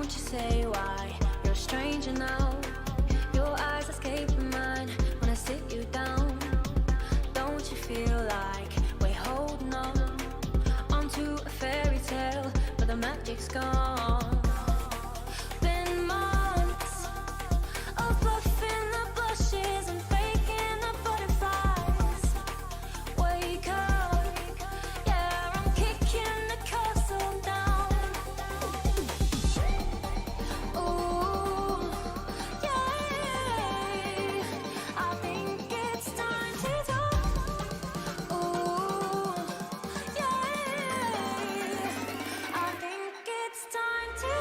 Don't you say why you're a stranger now. Your eyes escape mine when I sit you down. Don't you feel like we're holding on onto a fairy tale, but the magic's gone? Been months of bluffing the blushes and faking the butterflies. Wake up, yeah, I'm kicking the castle down. Ooh, yeah, I think it's time to talk. Ooh, yeah, I think it's time to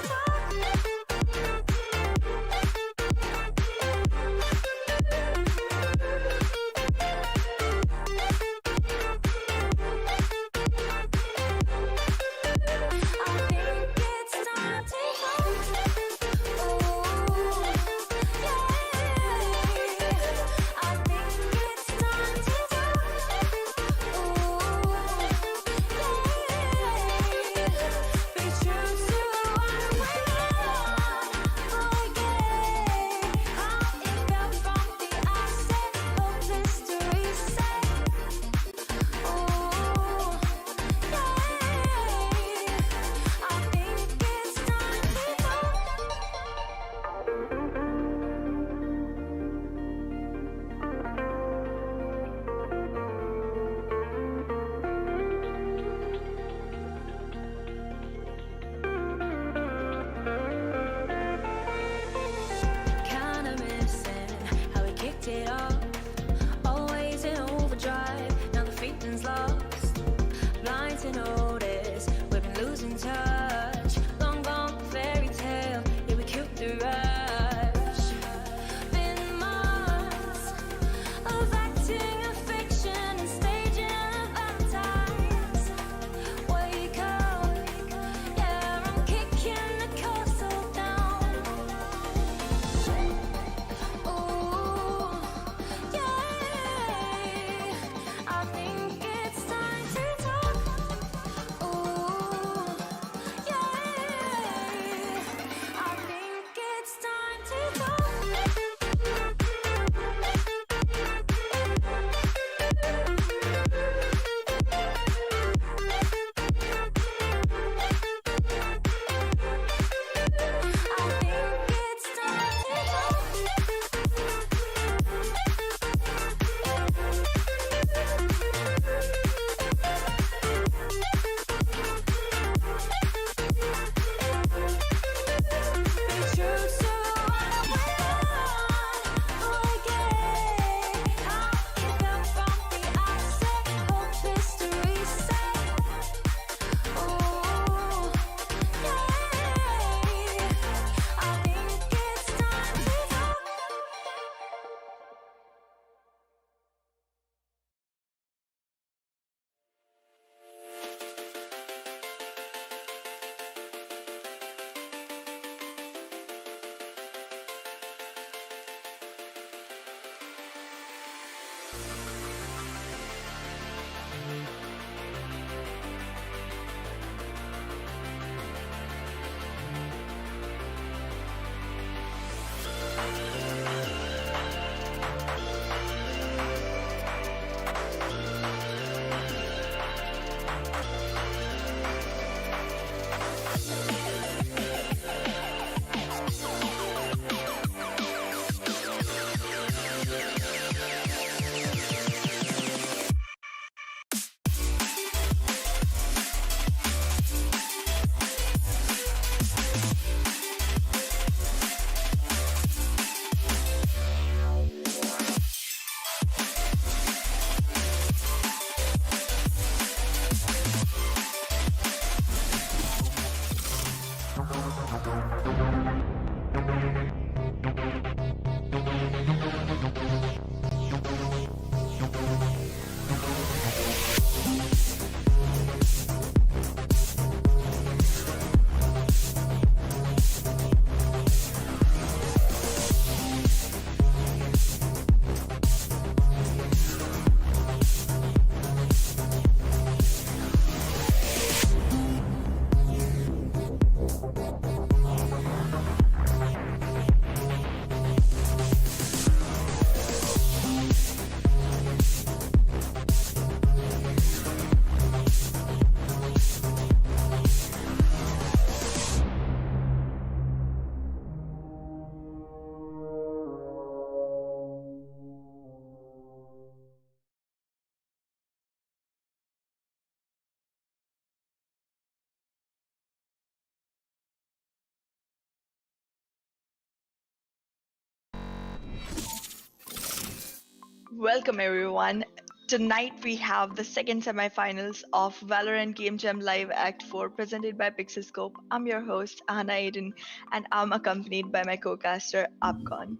Welcome everyone. Tonight we have the second semifinals of Valorant Game Jam Live Act 4 presented by PixelScope. I'm your host Aahna Aiden and I'm accompanied by my co-caster AapKon.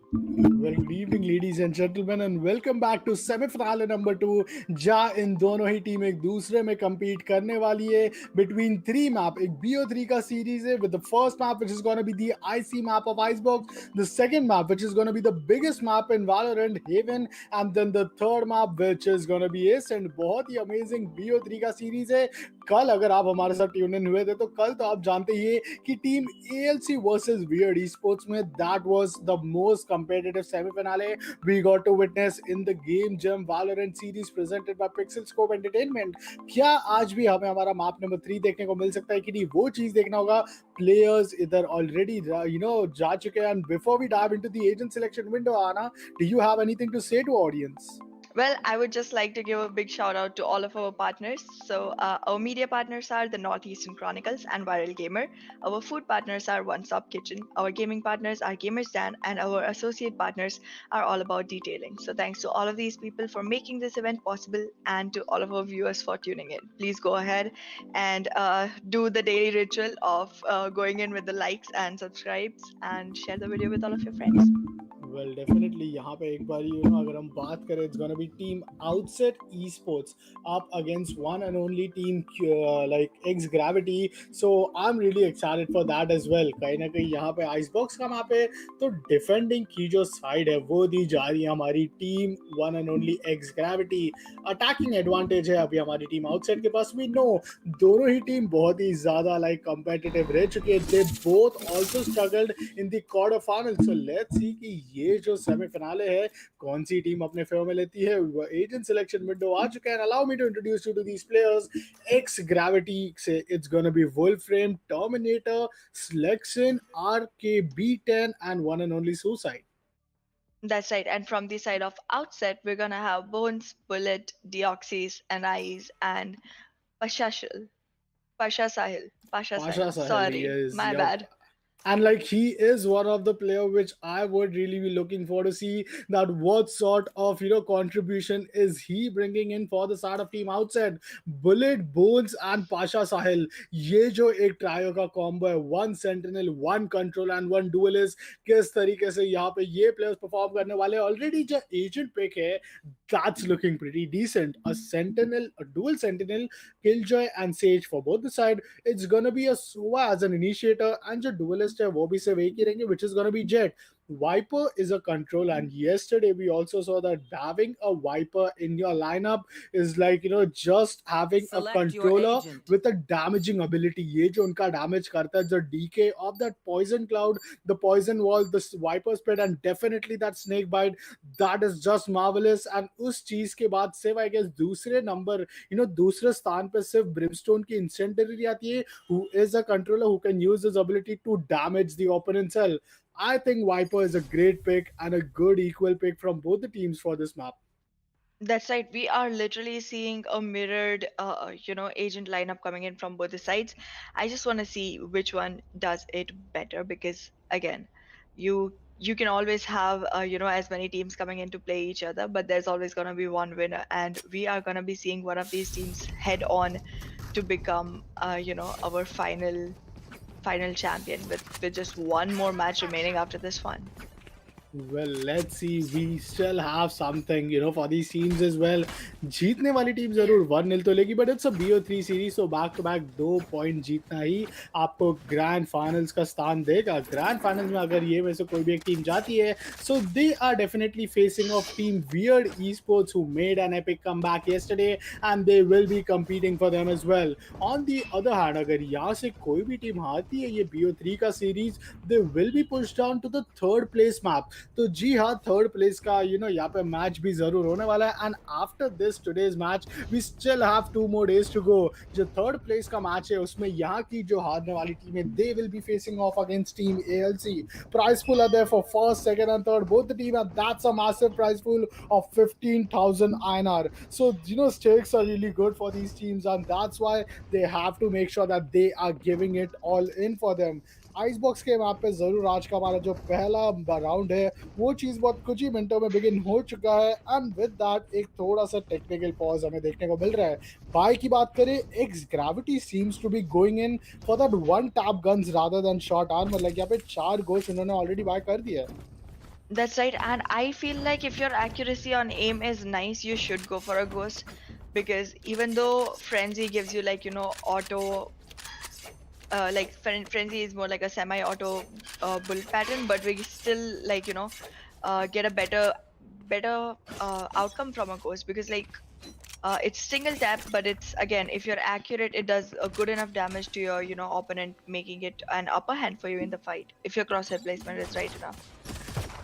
Well, good evening, ladies and gentlemen, and welcome back to semi-finale number 2 जहाँ इन दोनों ही team एक दूसरे में compete करने वाली है between three map. एक BO3 का series है with the first map which is going to be the IC map of Icebox, the second map which is going to be the biggest map in Valorant, Haven, and then the third map which is going to be Ace. And बहुत ही amazing BO3 का series है. कल अगर आप हमारे साथ tune in हुए थे तो कल तो आप जानते ही है कि team ALC versus weird esports में that was the most competitive semi-finale we got to witness in the Game Jam Valorant series presented by PixelScope Entertainment. क्या आज भी हमें हमारा मैप नंबर 3 देखने को मिल सकता है कि नहीं, वो चीज देखना होगा. Players इधर ऑलरेडी जा चुके हैं. And before we dive into the agent selection window, Anna, do you have anything to say to audience? Well, I would just like to give a big shout out to all of our partners. So, our media partners are the Northeastern Chronicles and Viral Gamer. Our food partners are One Stop Kitchen. Our gaming partners are Gamers Dan, and our associate partners are All About Detailing. So, thanks to all of these people for making this event possible, and to all of our viewers for tuning in. Please go ahead and do the daily ritual of going in with the likes and subscribes, and share the video with all of your friends. Well, definitely यहाँ पे एक बार अगर हम बात करें, it's gonna be team OUTSET esports up against one and only team like X Gravity. So I'm really excited for that as well. कहीं ना कहीं यहाँ पे Icebox का मैप है तो डिफेंडिंग की जो साइड है वो दी जा रही है हमारी team one and only X Gravity. Attacking advantage है अभी हमारी टीम आउटसाइड के पास. वी नो दोनों ही टीम बहुत ही ज्यादा लाइक कम्पिटिटिव रह चुकी है. They both also struggled in the quarter final. So let's see कि ये जो सेमीफिनाले है कौन सी टीम अपने फेवर में लेती है. एजेंट सिलेक्शन विंडो आ चुका है. Allow me to introduce you to these players. X gravity से it's gonna be Wolfram, terminator, selection, RK, B10 and one and only Suicide. That's right. And from the side of Outset, we're gonna have Bones, Bullet, Deoxys, Anais, and Pashashil. Pasha Sahil. Pasha Pasha Sahil. Sahel, Sorry, yes, my yep. bad. And like he is one of the player which I would really be looking for to see that what sort of contribution is he bringing in for the side of team outside. Bullet, Bones and Pasha Sahil, ये जो एक trio का combo है, one sentinel, one control and one duelist, किस तरीके से यहाँ पे ये प्लेयर्स परफॉर्म करने वाले. ऑलरेडी जो एजेंट पिक है that's looking pretty decent. A sentinel, a dual sentinel, Killjoy and Sage for both the side. It's gonna be a Sova as an initiator and जो duelist है वो भी सिर्फ एक ही रहेंगे, which is gonna be Jet. Viper is a control, and yesterday we also saw that having a Viper in your lineup is like just having a controller with a damaging ability. ये जो उनका damage करता है, the DK of that poison cloud, the poison wall, the Viper spread, and definitely that snake bite, that is just marvelous. And उस चीज के बाद सिर्फ I guess दूसरे नंबर दूसरे स्थान पे सिर्फ Brimstone की incendiary आती है, who is a controller who can use his ability to damage the opponent's cell. I think Viper is a great pick and a good equal pick from both the teams for this map. That's right. We are literally seeing a mirrored, agent lineup coming in from both the sides. I just want to see which one does it better because again, you can always have as many teams coming in to play each other, but there's always gonna be one winner, and we are gonna be seeing one of these teams head on to become our final champion with just one more match remaining after this one. Well, let's see. We still have something, for these teams as well. जीतने वाली team जरूर 1-0 तो लेगी, but it's a BO3 series, so back to back 2 point जीतना ही आपको grand finals का स्थान देगा. ग्रैंड फाइनल्स में अगर ये में से कोई भी एक टीम जाती है, so they are definitely facing off team Weird Esports who made an epic comeback yesterday, and they will be competing for them as well. On the other hand, अगर यहाँ से कोई भी टीम हारती है ये BO3 का series, they will be pushed down to the third place map. तो जी हाँ, थर्ड प्लेस का यहाँ पे मैच भी जरूर होने वाला है. And after this today's match we still have 2 more days to go. जो थर्ड प्लेस का मैच है उसमें यहाँ की जो हारने वाली टीम है, they will be facing of against team ALC. Prize pool are there for first, second and third both the team, and that's a massive prize pool of 15,000 INR. So stakes are really good for these teams, and that's why they have to make sure that they are giving it all in for them. Ice box के map पे जरूर आज का हमारा जो पहला round है वो चीज बहुत कुछ ही मिनटों में बिगिन हो चुका है एंड विद दैट एक थोड़ा सा टेक्निकल पॉज हमें देखने को मिल रहा है। बाय की बात करें, X Gravity seems to be going in for that one tap guns rather than short armour. Like यहाँ पे 4 गोश उन्होंने ऑलरेडी बाय कर दिया है। That's right, and I feel like if your accuracy on aim is nice, you should go for a ghost, because even though frenzy gives you like auto, like frenzy is more like a semi-auto bullet pattern, but we still like get a better outcome from a ghost, because like it's single tap, but it's again, if you're accurate, it does a good enough damage to your opponent, making it an upper hand for you in the fight if your crosshair placement is right enough.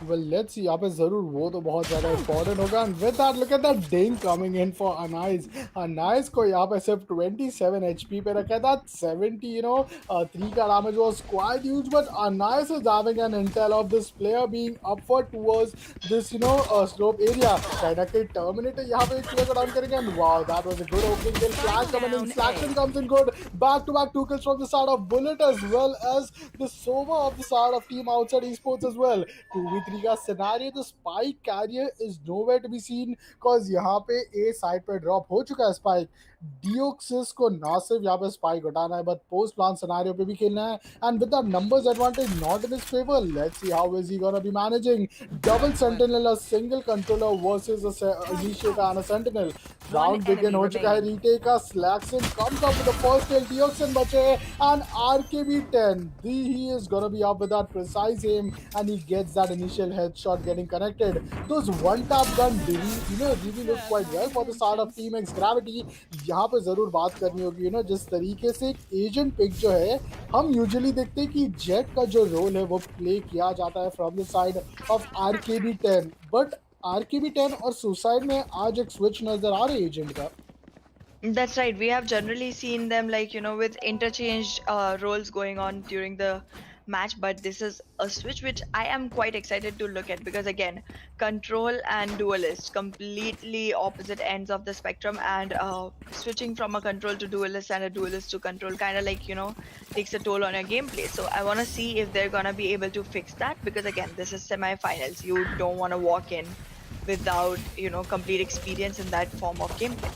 Well, let's see. यहाँ पे जरूर वो तो बहुत ज्यादा important होगा. And with that, look at that ding coming in for Anais. Anais को यहाँ पे सिर्फ 27 HP पे रखा था. 70, 3 का damage was quite huge. But Anais is having an intel of this player being upward towards this, slope area. Dynactic Terminator यहाँ पे एक player को down करेंगे. And wow, that was a good opening kill. Flash coming in. Slaction comes in good. Back-to-back 2 kills from the side of Bullet as well as the Sova of the side of Team Outside Esports as well. 2v3 का scenario, तो spike carrier is nowhere to be seen because यहाँ पे ए side पे drop हो चुका है spike. डियोक्सिस को ना सिर्फ यहाँ पे स्पाइक उठाना है बट पोस्ट प्लान सिनारियो पे भी खेलना है and with the numbers advantage not in his favour. Let's see how is he gonna be managing double sentinel, a single controller versus a initiator and a sentinel. Round begin हो चुका है. Retake का Slaxon comes up with the first kill. Dioxin बचे and RKB 10 he is gonna be up with that precise aim and he gets that initial headshot getting connected. Those one tap gun really look quite well for the start of Team X Gravity. यहाँ पे जरूर बात करनी होगी जिस तरीके से एक एजेंट पिक जो है हम यूजुअली देखते हैं कि जेट का जो रोल है वो प्ले किया जाता है from the side of RKB 10, but RKB 10 और सुसाइड में आज एक स्विच नजर आ रही है एजेंट का. That's right. We have generally seen them like, with interchanged roles going on during the match, but this is a switch which I am quite excited to look at, because again, control and duelist, completely opposite ends of the spectrum, and switching from a control to duelist and a duelist to control kind of like, takes a toll on your gameplay. So I want to see if they're going to be able to fix that, because again, this is semi-finals. You don't want to walk in without, complete experience in that form of gameplay.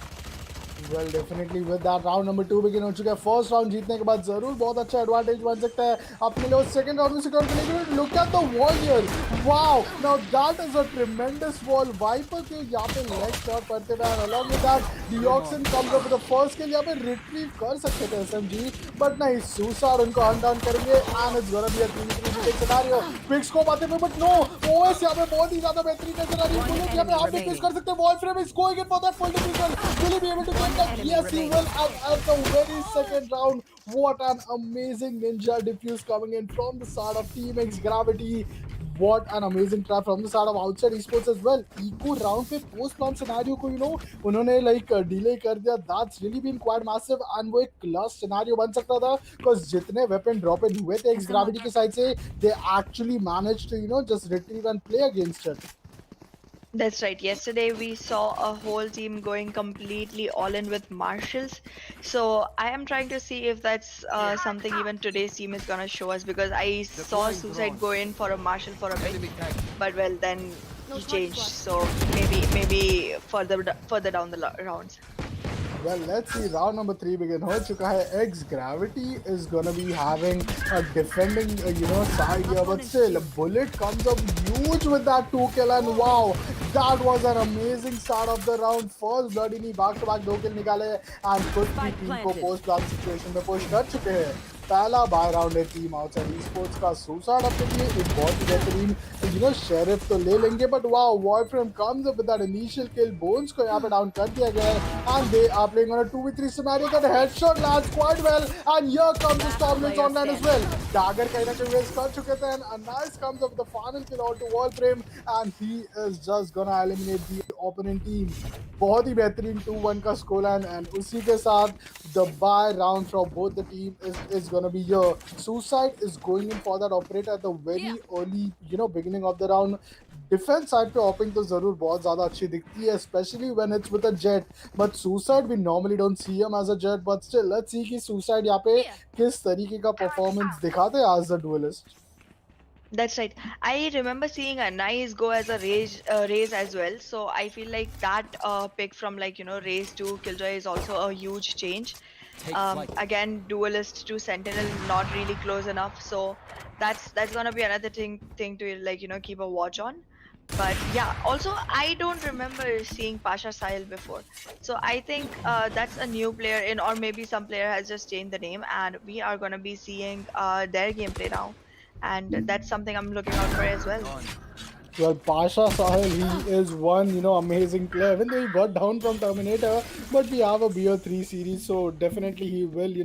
Well, definitely with that round number 2 begin हो चुका है. First round जीतने के बाद जरूर बहुत अच्छा advantage बन सकता है अपने लिए सेकंड राउंड में सिक्योर करने के लिए. Look at the wall here. Wow, now that is a tremendous wall. Viper के यहाँ पे लेग शॉट करते हुए along with that Dioxin comes up with the first kill. यहाँ पे रिट्रीव कर सकते थे एसएमजी बट नहीं, सुसाइड उनको हंट डाउन करेंगे and it's gonna be a 3v3 scenario. Pixscope आते हुए बट नो, ओएस यहाँ पे बहुत ही ज्यादा बेहतरीन नजर आ रही है. बुलेट यहाँ पे आप भी मिस कर सकते हैं. Wall frame is going in for that full difficult. Will he be able to get that? Yes, he will. At the very second round, what an amazing ninja diffuse coming in from the side of Team X Gravity. What an amazing trap from the side of Outside Esports as well. Eco round पे post plan scenario को उन्होंने like delay कर दिया. That's really been quite massive and वो एक clutch scenario बन सकता था because जितने weapon drop in हुए थे X Gravity की side से, they actually managed to just retrieve and play against it. That's right. Yesterday we saw a whole team going completely all in with marshals. So I am trying to see if that's something even today's team is gonna show us, because I saw Suicide go in for a marshal for a bit, but well then he changed. So maybe further down the rounds. Well, let's see. Round number 3 begin हो चुका है. X Gravity is gonna be having a defending, side here, but still, Bullet comes up huge with that 2 kill, and wow, that was an amazing start of the round. First blood in back-to-back 2 kill निकाले and खुद की team को post plan situation में push कर चुके हैं. पहला bye round है टीम आउटसाइड ई-स्पोर्ट्स का. सुसाइड अपने लिए एक बहुत ही बेहतरीन शेरिफ तो ले लेंगे but wow, Voidframe comes up with that initial kill. Bones को यहाँ पे डाउन कर दिया गया है and they are playing on a 2v3 scenario. That headshot lands quite well and here comes the stormlets online as well. Dagger कहीं ना कहीं वेस्ट कर चुके थे and nice comes up the final kill out to Voidframe and he is just gonna eliminate the opponent team. बहुत ही बेहतरीन 2-1 का स्कोर लाइन एंड उसी के साथ the buy round from both the team is gonna be here. Suicide is going in for that operator at the very early, beginning of the round. Defence side पे ओपिंग तो जरूर बहुत ज्यादा अच्छी दिखती है, specially when it's with a Jett, but Suicide we normally don't see him as a Jett, but still let's see कि सुसाइड यहाँ पे किस तरीके का परफॉर्मेंस दिखाते हैं as a duelist. That's right. I remember seeing a nice go as a raise as well. So I feel like that pick from like raise to Killjoy is also a huge change. Again, duelist to Sentinel not really close enough. So that's gonna be another thing to like keep a watch on. But yeah, also I don't remember seeing Pasha Sahil before. So I think that's a new player in, or maybe some player has just changed the name, and we are gonna be seeing their gameplay now, and that's something I'm looking out for as well. Well, Pasha Sahil, he is one, amazing player. Even though he got down from Terminator, but we have a BO3 series, so definitely he will,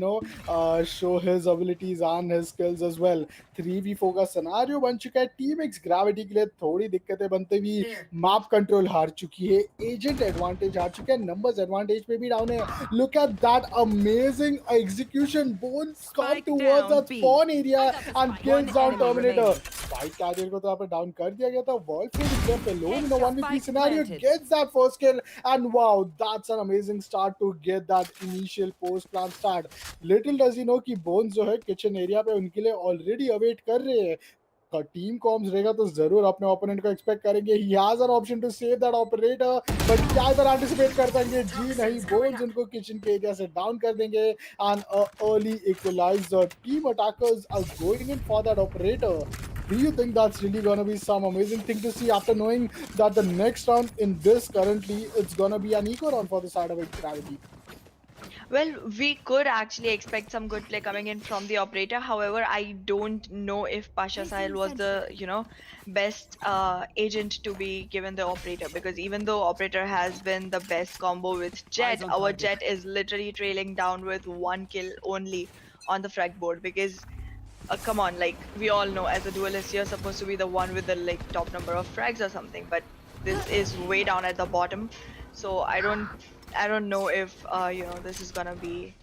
show his abilities and his skills as well. 3v4 का scenario बन चुका है. Team X Gravity के लिए थोड़ी दिक्कतें बनते भी. Map control हार चुकी है. Agent advantage हार चुका है. Numbers advantage पे भी down है. Look at that amazing execution. Bones come towards that spawn area and kills down Terminator. Spike carrier को तो यहाँ पे डाउन कर दिया गया था. Wolfram is left alone in a 1v3 scenario, gets that first kill, and wow, that's an amazing start to get that initial post plan start. Little does he know कि Bones जो है kitchen area पे उनके लिए already await कर रहे हैं. Team corms रहेगा तो जरूर अपने ओपोनेंट को एक्सपेक्ट करेंगे. He has an option to save that operator, but क्या इधर एंटिसिपेट कर पाएंगे? जी नहीं, बोन्स उनको किचन के एरिया से डाउन कर देंगे and early equaliser. Team attackers are going in for that operator. Do you think that's really gonna be some amazing thing to see after knowing that the next round in this currently it's gonna be an eco round for the side of Gravity? Well, we could actually expect some good play coming in from the operator. However, I don't know if Pasha Sahil was the, best agent to be given the operator, because even though operator has been the best combo with Jet, our Jet is literally trailing down with one kill only on the frag board. Because come on, like we all know, as a duelist, you're supposed to be the one with the like top number of frags or something, but this is way down at the bottom. So I don't know if this is gonna be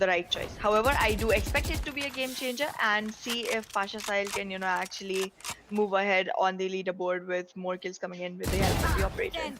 the right choice. However, I do expect it to be a game changer, and see if Pasha Sahil can actually move ahead on the leaderboard with more kills coming in with the help of the operator.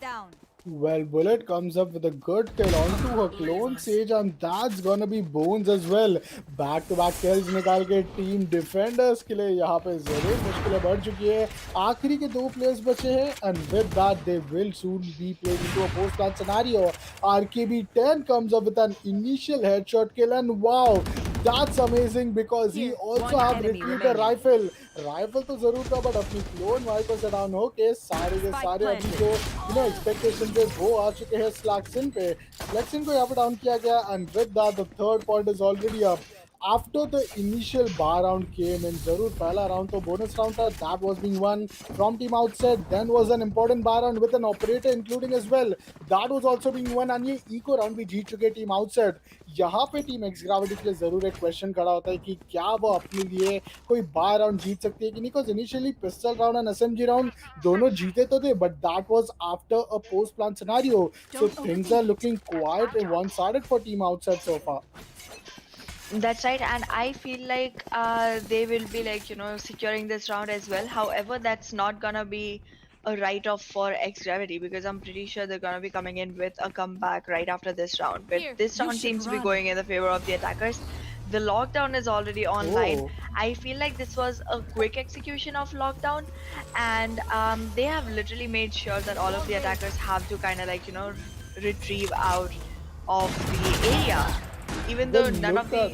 Well, Bullet comes up with a good kill onto her clone Sage, and that's gonna be Bones as well. Back-to-back kills निकाल के team defenders के लिए यहाँ पे जरूर मुश्किलें बढ़ चुकी है. आखिरी के दो प्लेयर्स बचे हैं, and with that they will soon be played into a post-plan scenario. RKB10 comes up with an initial headshot kill, and wow, that's amazing because he also have retrieved a rifle. Rifle तो जरूर था, but अपनी clone wiper से down होके सारे के सारे अभी जो एक्सपेक्टेशन थे वो आ चुके हैं स्लैक्सिन पे. स्लैक्सिन को यहाँ पे डाउन किया गया, and with that the third point is already up. After the initial bar round came in, जरूर पहला round तो bonus round था, that was being won from team outset. Then was an important bar round with an operator including as well, that was also being won, and ये eco round भी जीत चुके team outset. यहाँ पे team X Gravity के लिए जरूर एक question खड़ा होता है कि क्या वो अपने लिए कोई बार राउंड जीत सकती है कि नहीं. Because initially pistol round and SMG round दोनों जीते तो थे, but that was after a post plant scenario. So things are looking quite one sided for team Outside so far. That's right, and I feel like they will be like securing this round as well. However, that's not gonna be a write-off for X Gravity, because I'm pretty sure they're gonna be coming in with a comeback right after this round. But this round seems to be going in the favor of the attackers. The lockdown is already online. Oh. I feel like this was a quick execution of lockdown, and they have literally made sure that all of the attackers have to kind of like retrieve out of the area, even though none of the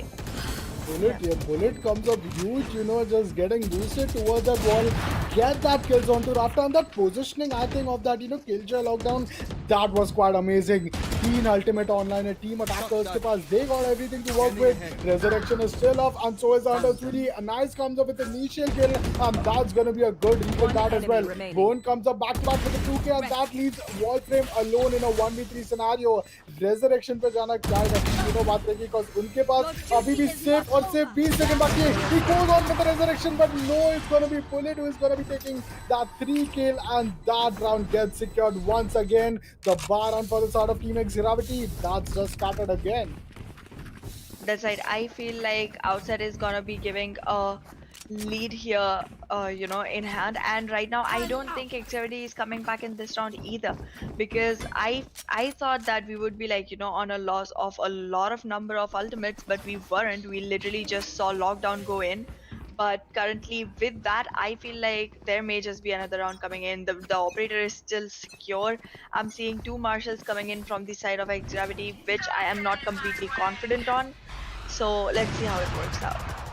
Bullet, yeah, Bullet comes up huge, just getting boosted towards that wall, get that kills onto Raptor, and that positioning, I think, of that, Killjoy lockdown, that was quite amazing. Teen Ultimate Online, team attackers के पास, they got everything to work with. Resurrection is still off, and so is Under 3D. A nice comes up with the initial kill, and that's gonna be a good recon that as well. Bone comes up back to back with the 2K, and that leaves Wallframe alone in a 1v3 scenario. Resurrection पे जाना क्या है, बात रहेगी, because उनके पास अभी भी safe और सिर्फ 20 सेकंड बाकी है. He goes on with the resurrection, but no, it's gonna be Bullet who is gonna be taking that 3 kill, and that round gets secured once again. The bar round for the side of Team X Gravity, that's just started again. That's right. I feel like Outset is gonna be giving a lead here, in hand. And right now, I don't think Xavity is coming back in this round either, because I thought that we would be like, on a loss of a lot of number of ultimates, but we weren't. We literally just saw lockdown go in. But currently, with that, I feel like there may just be another round coming in. The operator is still secure. I'm seeing two marshals coming in from the side of X Gravity, which I am not completely confident on. So let's see how it works out.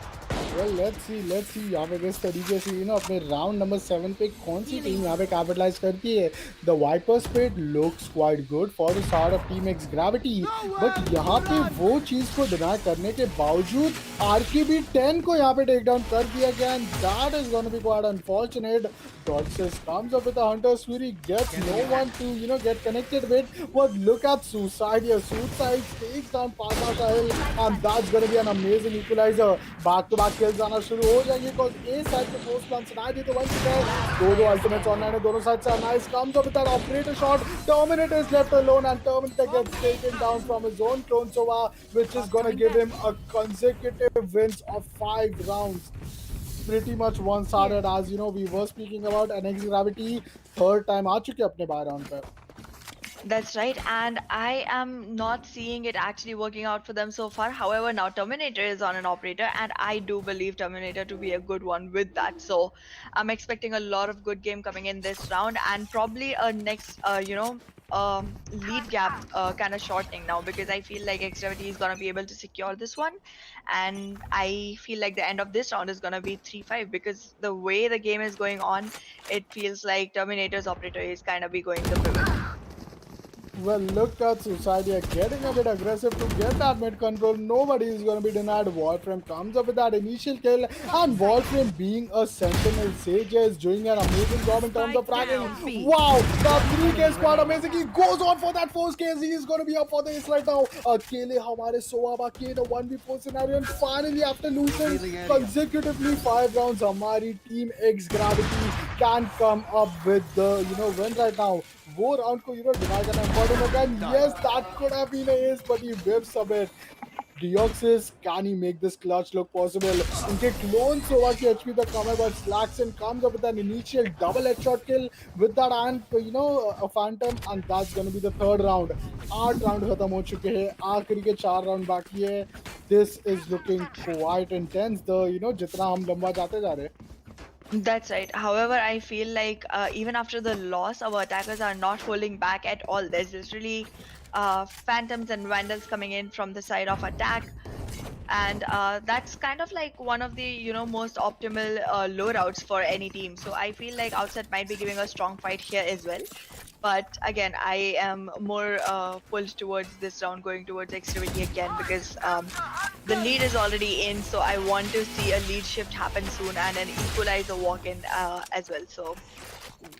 Well let's see यहाँ पे किस तरीके से अपने round number 7 पे कौन सी team यहाँ पे कैपिटलाइज करती है. The Viper's pit looks quite good for the side of team X Gravity, but यहाँ पे वो चीज़ को डिनाई करने के बावजूद आरकेबी 10 को यहाँ पे टेक डाउन कर दिया गया, and that is gonna be quite unfortunate. Doxis comes up with a Hunter's Fury, gets no one to get connected with. But look at Suicide here. Suicide takes down Pasha Sahil, and that's gonna be an amazing equalizer. Back-to-back kills आना शुरू हो जाएंगे because A side पे post plan सुनाई दी तो once again दो ultimates online है दोनों side से. Nice comes up with that operator shot. Terminator is left alone, and Terminator gets taken down from his own clone Sova, which is gonna give him a consecutive wins of 5 rounds. Pretty much one-sided, as we were speaking about. NX Gravity third time आ चुके अपने bye round पे. That's right, and I am not seeing it actually working out for them so far. However, now Terminator is on an operator, and I do believe Terminator to be a good one with that. So I'm expecting a lot of good game coming in this round, and probably a next, lead gap kind of shortening now, because I feel like Xgravity is gonna be able to secure this one, and I feel like the end of this round is gonna be 3-5, because the way the game is going on, it feels like Terminator's operator is kind of be going the pivot. Well, look at Suicidia getting a bit aggressive to get that mid control. Nobody is going to be denied. Wolfram comes up with that initial kill, and Wolfram, being a sentinel sage, is doing an amazing job in terms of fragging. Wow, the 3K is quite amazing. He goes on for that 4K. He is going to be up for the ace right now. Akele hamare Soa baki in a 1v4 scenario, and finally after losing consecutively 5 rounds, Hamari team X Gravity can come up with the win right now. वो round को deny करना important होगा. Yes, that could have been an ace, but he whips a bit. Deoxys, can he make this clutch look possible? उनके clone सोवा की HP तक कम है, but Slaxon comes up with an initial double headshot kill with that and a phantom, and that's going to be the third round. 8 round खत्म हो चुके हैं, आखिरी के 4 राउंड बाकी है. This is looking quite intense. The जितना हम लंबा जाते जा रहे हैं. That's right. However, I feel like even after the loss, our attackers are not holding back at all. There's literally phantoms and vandals coming in from the side of attack, and that's kind of like one of the most optimal loadouts for any team. So I feel like Outset might be giving a strong fight here as well. But again, I am more pulled towards this round, going towards Xtremity again, because the lead is already in, so I want to see a lead shift happen soon and an equalizer walk in as well. So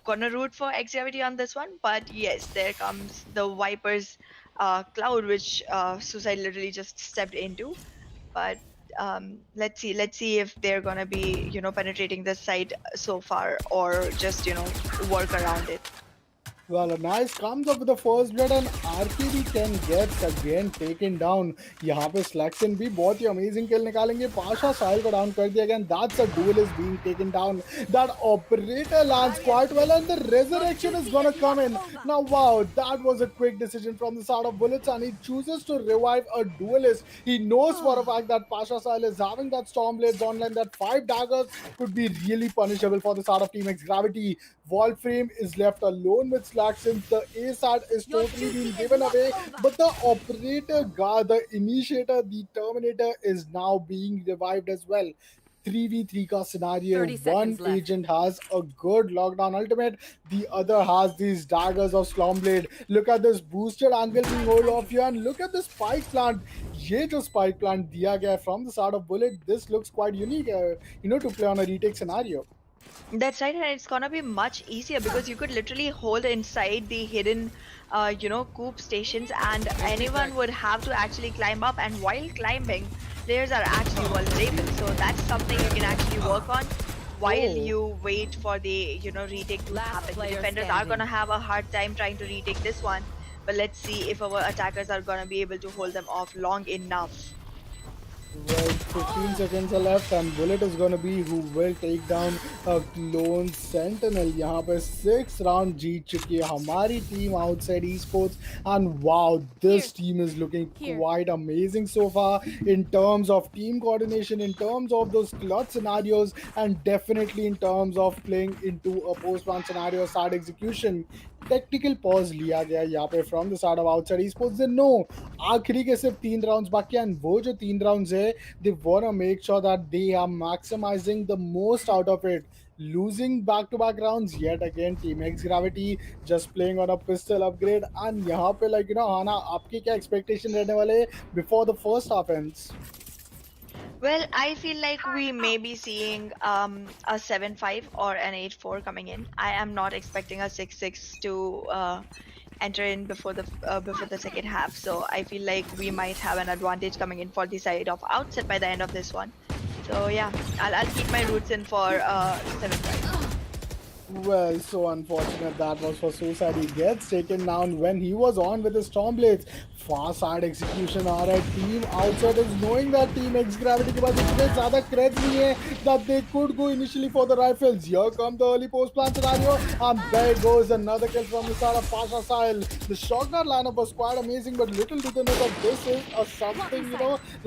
gonna root for Xgravity on this one. But yes, there comes the Vipers cloud, which Suicide literally just stepped into. But let's see if they're gonna be penetrating this side so far, or just work around it. Well, Nice comes up with the first blood, and RKB 10 gets again taken down. यहाँ पे Slaxon भी बहुत ही amazing kill निकालेंगे. Pasha Sahil को down कर दिया गया, and that's a duel is being taken down. That operator lands quite well, and the resurrection is gonna come in. Now, wow, that was a quick decision from the side of Bullets, and he chooses to revive a duelist. He knows for a fact that Pasha Sahil is having that Stormblades online, that 5 daggers could be really punishable for the side of Team X Gravity. Wolfram is left alone with Slaxon. The A side is totally being given away, but the operator guard, the initiator, the Terminator is now being revived as well. 3v3 ka scenario. One agent has a good lockdown ultimate, the other has these daggers of Stormblade. Look at this boosted angle being hold off here, and look at this spike plant. ये जो spike plant दिया गया from the side of Bullet, this looks quite unique, to play on a retake scenario. That's right, and it's gonna be much easier because you could literally hold inside the hidden, coop stations, and anyone would have to actually climb up. And while climbing, players are actually vulnerable, so that's something you can actually work on while you wait for the retake to happen. The defenders are gonna have a hard time trying to retake this one, but let's see if our attackers are gonna be able to hold them off long enough. Well, 15 seconds are left and Bullet is gonna be who will take down a clone Sentinel. यहाँ पे 6 round जीत चुकी है हमारी team outside esports, and wow, this team is looking quite amazing so far in terms of team coordination, in terms of those clutch scenarios, and definitely in terms of playing into a post-round scenario start execution. Technical pause लिया गया यहाँ पे from the side of outside esports. They know आखिरी के सिर्फ 3 rounds बाकी हैं, and वो जो 3 राउंड्स है, they wanna make sure that they are maximizing the most out of it. Losing back-to-back rounds yet again. Team X Gravity just playing on a pistol upgrade, and यहाँ पे like आना आपकी क्या expectation रहने वाले before the first half ends? Well, I feel like we may be seeing a 7-5 or an 8-4 coming in. I am not expecting a 6-6 to enter in before the second half. So I feel like we might have an advantage coming in for the side of Outset by the end of this one. So yeah, I'll keep my roots in for 7-5. Well, so unfortunate that was for Suicide. He gets taken down when he was on with his Stormblades. Far side execution आ रहा है. Team outside is knowing that Team X Gravity के पास इतने ज़्यादा creds नहीं है that they could go initially for the rifles. Here come the early post plan scenario, and there goes another kill from the side of Pasha Sahil. The shotgun lineup was quite amazing, but little do they know that this is a something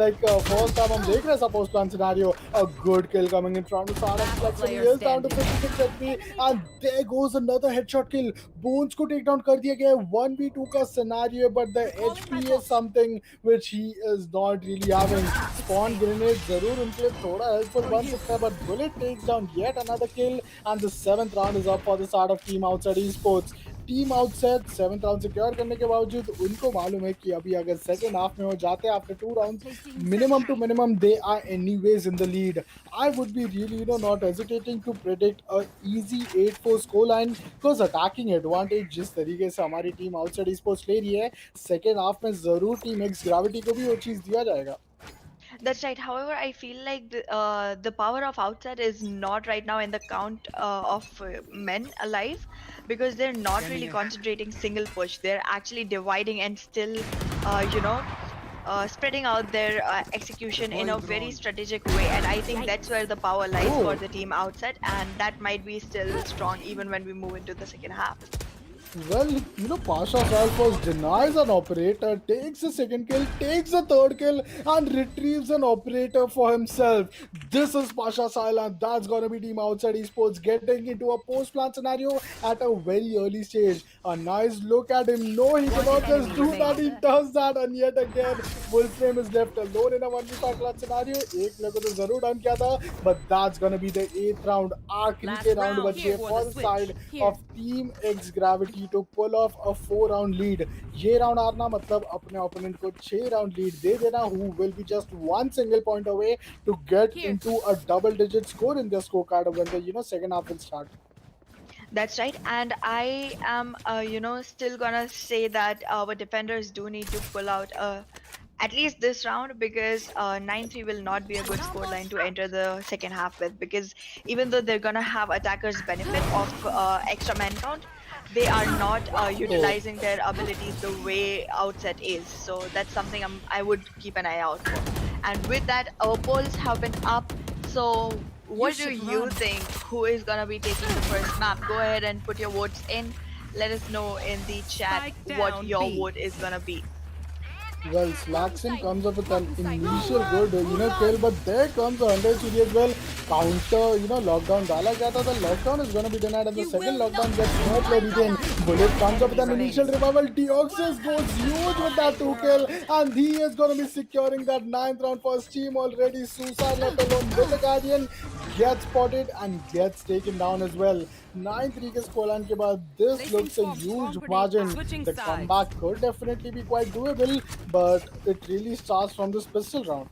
like first time हम देख रहे हैं post plan scenario. A good kill coming in from the side of Flex. He is down to 56 HP, and there goes another headshot kill. Bones को take down कर दिया गया है. 1v2 का scenario, but the HP is something which he is not really having. Spawn grenade जरूर उनके लिए थोड़ा helpful बन सकता है, but Bullet takes down yet another kill, and the 7th round is up for the start of Team Outside Esports. Team outset 7th round secure करने के बावजूद उनको मालूम है कि अभी अगर सेकंड हाफ में हो जाते हैं after 2 rounds, minimum to minimum they are anyways in the lead. I would be really not hesitating to predict a easy 8-4 score line, because attacking advantage जिस तरीके से हमारी टीम आउटसाइड स्पोर्ट्स ले रही है, सेकंड हाफ में जरूर team X gravity को भी वो चीज दिया जाएगा. That's right. However, I feel like the power of Outset is not right now in the count of men alive, because they're not really concentrating single push. They're actually dividing and still, spreading out their execution in a very strategic way. And I think that's where the power lies for the team Outset, and that might be still strong even when we move into the second half. Well, Pasha Sahil first denies an operator, takes the second kill, takes the third kill, and retrieves an operator for himself. This is Pasha Sahil, and that's gonna be Team Outside Esports getting into a post-plant scenario at a very early stage. A nice look at him. No, he cannot just do that. He does that, and yet again, Wolframe is left alone in a 1v5 clutch scenario. एक player को तो जरूर down किया था, but that's gonna be the 8th round. आखिरी के round बचे for the side of Team X Gravity to pull off a 4-round lead. ये round हारना मतलब अपने opponent को 6-round lead दे देना, who will be just one single point away to get into a double-digit score in their scorecard when the second half will start. That's right, and I am, still gonna say that our defenders do need to pull out at least this round, because 9-3 will not be a good scoreline to enter the second half with, because even though they're gonna have attackers benefit of extra man count, they are not utilizing their abilities the way Outset is. So that's something I would keep an eye out for. And with that, our polls have been up. So what do you think? Who is gonna be taking the first map? Go ahead and put your votes in. Let us know in the chat what your vote is gonna be. Well, Slaxon comes up with an initial good, kill, but there comes the 100 CD as well. Counter, lockdown डाला गया था. The lockdown is going to be denied, and the second lockdown gets no play again. Bullet comes up with an initial revival. Deoxys goes huge with that 2 kill, and he is going to be securing that 9th round for his team already. Suicide left alone with the Guardian gets spotted and gets taken down as well. 9-3 के scoreline के बाद, this looks a huge margin. The comeback could definitely be quite doable, but it really starts from this pistol round.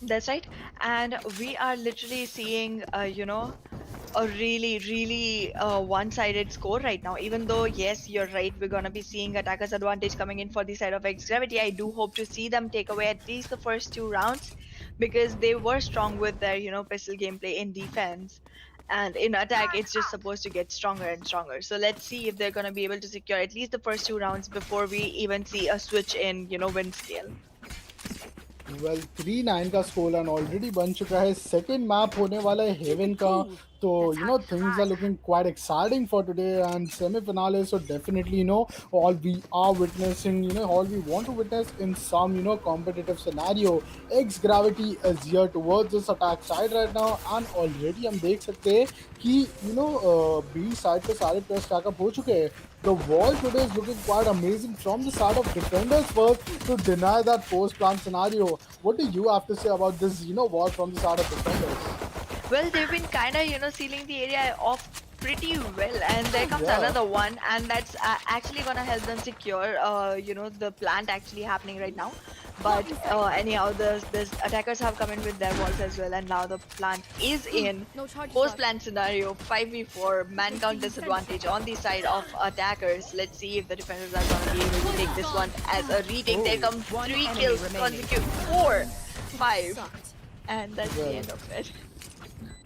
That's right, and we are literally seeing, a really one-sided score right now. Even though, yes, you're right, we're gonna be seeing attackers' advantage coming in for the side of X Gravity. I do hope to see them take away at least the first 2 rounds, because they were strong with their, pistol gameplay in defense. And in attack, it's just supposed to get stronger and stronger. So let's see if they're gonna be able to secure at least the first 2 rounds before we even see a switch in, win scale. Well 3-9 का score line already बन चुका है. Second map होने वाला है Haven का. तो things are looking quite exciting for today and semifinale. So definitely all we are witnessing, all we want to witness in some competitive scenario. X Gravity is here towards this attack side right now and already हम देख सकते हैं कि B side पे सारे players stack up हो चुके हैं. The wall today is looking quite amazing from the side of defenders first to deny that post plant scenario. What do you have to say about this, wall from the side of defenders? Well, they've been kind of, sealing the area off pretty well, and there comes another one, and that's actually gonna help them secure, the plant actually happening right now. But anyhow, the attackers have come in with their walls as well, and now the plant is in. Post-plant scenario, 5v4, man count disadvantage on the side of attackers. Let's see if the defenders are gonna be able to take this one as a retake. There come 3 kills consecutive, 4, 5, and that's the end of it.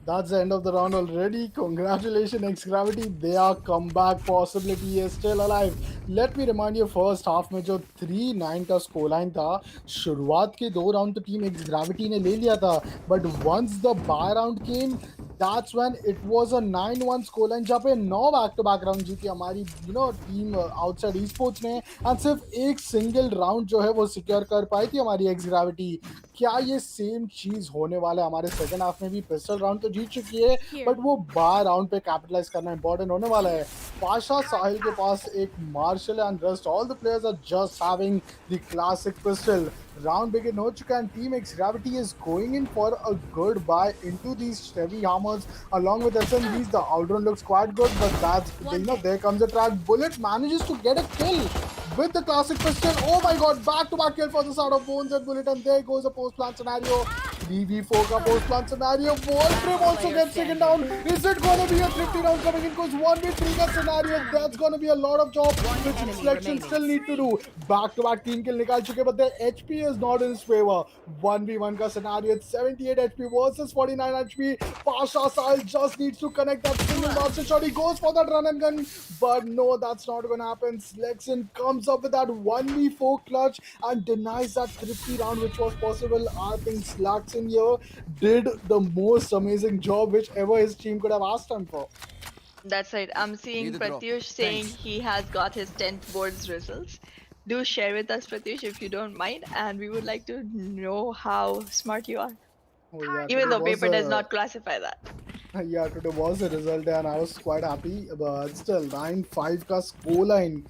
That's the end of the round already. Congratulations, X Gravity. Their comeback possibility is still alive. Let me remind you, first half में जो 3-9 का score line था, शुरुआत के 2 round तो team X Gravity ने ले लिया था. But once the bye round came, that's when it was a 9-1 scoreline जहाँ पे 9 back-to-back राउंड जीती हमारी टीम आउटसाइड esports ने, एंड सिर्फ एक सिंगल राउंड जो है वो सिक्योर कर पाई थी हमारी एक्स ग्रेविटी. क्या ये सेम चीज होने वाला है हमारे सेकंड हाफ में भी? पिस्टल राउंड तो जीत चुकी है, बट वो बार राउंड पे कैपिटलाइज करना इंपॉर्टेंट होने वाला है. पाशा साहिल के पास एक Marshal and rest all the players are just having the classic pistol. Round begin हो चुका and Team X Gravity is going in for a good buy into these heavy hammers along with SMGs. The outrun looks quite good, but that's there comes a track. Bullet manages to get a kill with the classic pistol. Oh my god, back-to-back kill for the side of Bones and Bullet, and there goes a post-plant scenario. 3v4 ka post-plant scenario. Wolfram also gets taken down. Is it going to be a thrifty round coming in? Because 1v3 ka scenario, that's going to be a lot of job which Selection still need to do. Back-to-back 3 kill nikal chuke, but their HP is not in his favor. 1v1 ka scenario, it's 78 HP versus 49 HP. Pasha Sahil just needs to connect that single master shot. He goes for that run and gun, but no, that's not going to happen. Selection comes up with that 1v4 clutch and denies that thrifty round which was possible. I think Slackson here did the most amazing job which ever his team could have asked him for. That's right. I'm seeing Pratyush saying he has got his 10th boards results. Do share with us, Pratyush, if you don't mind, and we would like to know how smart you are. Oh, yeah, even though paper does not classify that. Yeah, today was the result and I was quite happy, but still 9-5 ka scoreline.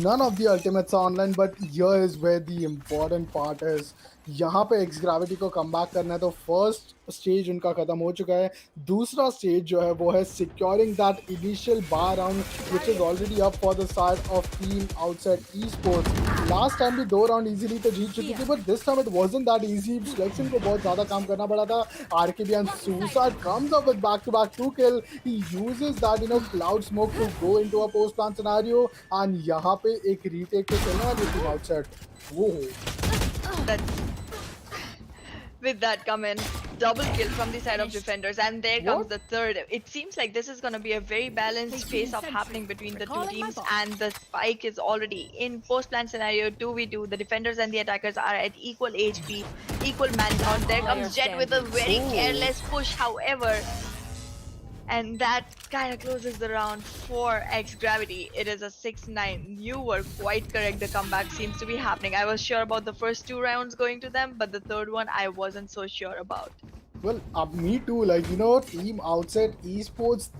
None of the ultimates are online, but here is where the important part is. यहाँ पे x gravity को come back करना है, तो first stage उनका खत्म हो चुका है. दूसरा स्टेज जो है वो है सिक्योरिंग दैट इनिशियल बार round which is already up for the side of team Outside esports. Last time भी 2 राउंड इजीली तो जीत चुकी थी, but this time it wasn't that easy. Selection को बहुत ज्यादा काम करना पड़ा था. RKB and Suicide comes up with back to back 2 kill. He uses that cloud smoke to go into a post plant scenario, and यहाँ पे एक रीटेक पे चलने वाली थी आउटसाइड. वो with that come in double kill from the side of defenders, and there comes the third. It seems like this is going to be a very balanced face-off happening between the two teams, and the spike is already in. Post-plan scenario 2v2, the defenders and the attackers are at equal HP, equal man count. There comes Jet with a very careless push, however, and that kind of closes the round for X Gravity. It is a 6-9. You were quite correct. The comeback seems to be happening. I was sure about the first 2 rounds going to them, but the third one I wasn't so sure about. Well, me too. Team OUTSET esports,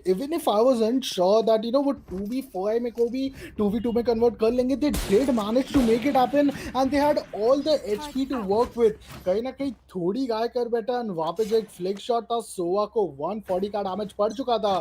even if I wasn't sure that वो 2v5 में को भी 2v2 में convert कर लेंगे, they did manage to make it happen and they had all the HP to work with. कहीं ना कहीं थोड़ी गाय कर बैठा, and वहाँ पे जो एक flick shot था, सोवा को 140 का damage पड़ चुका था.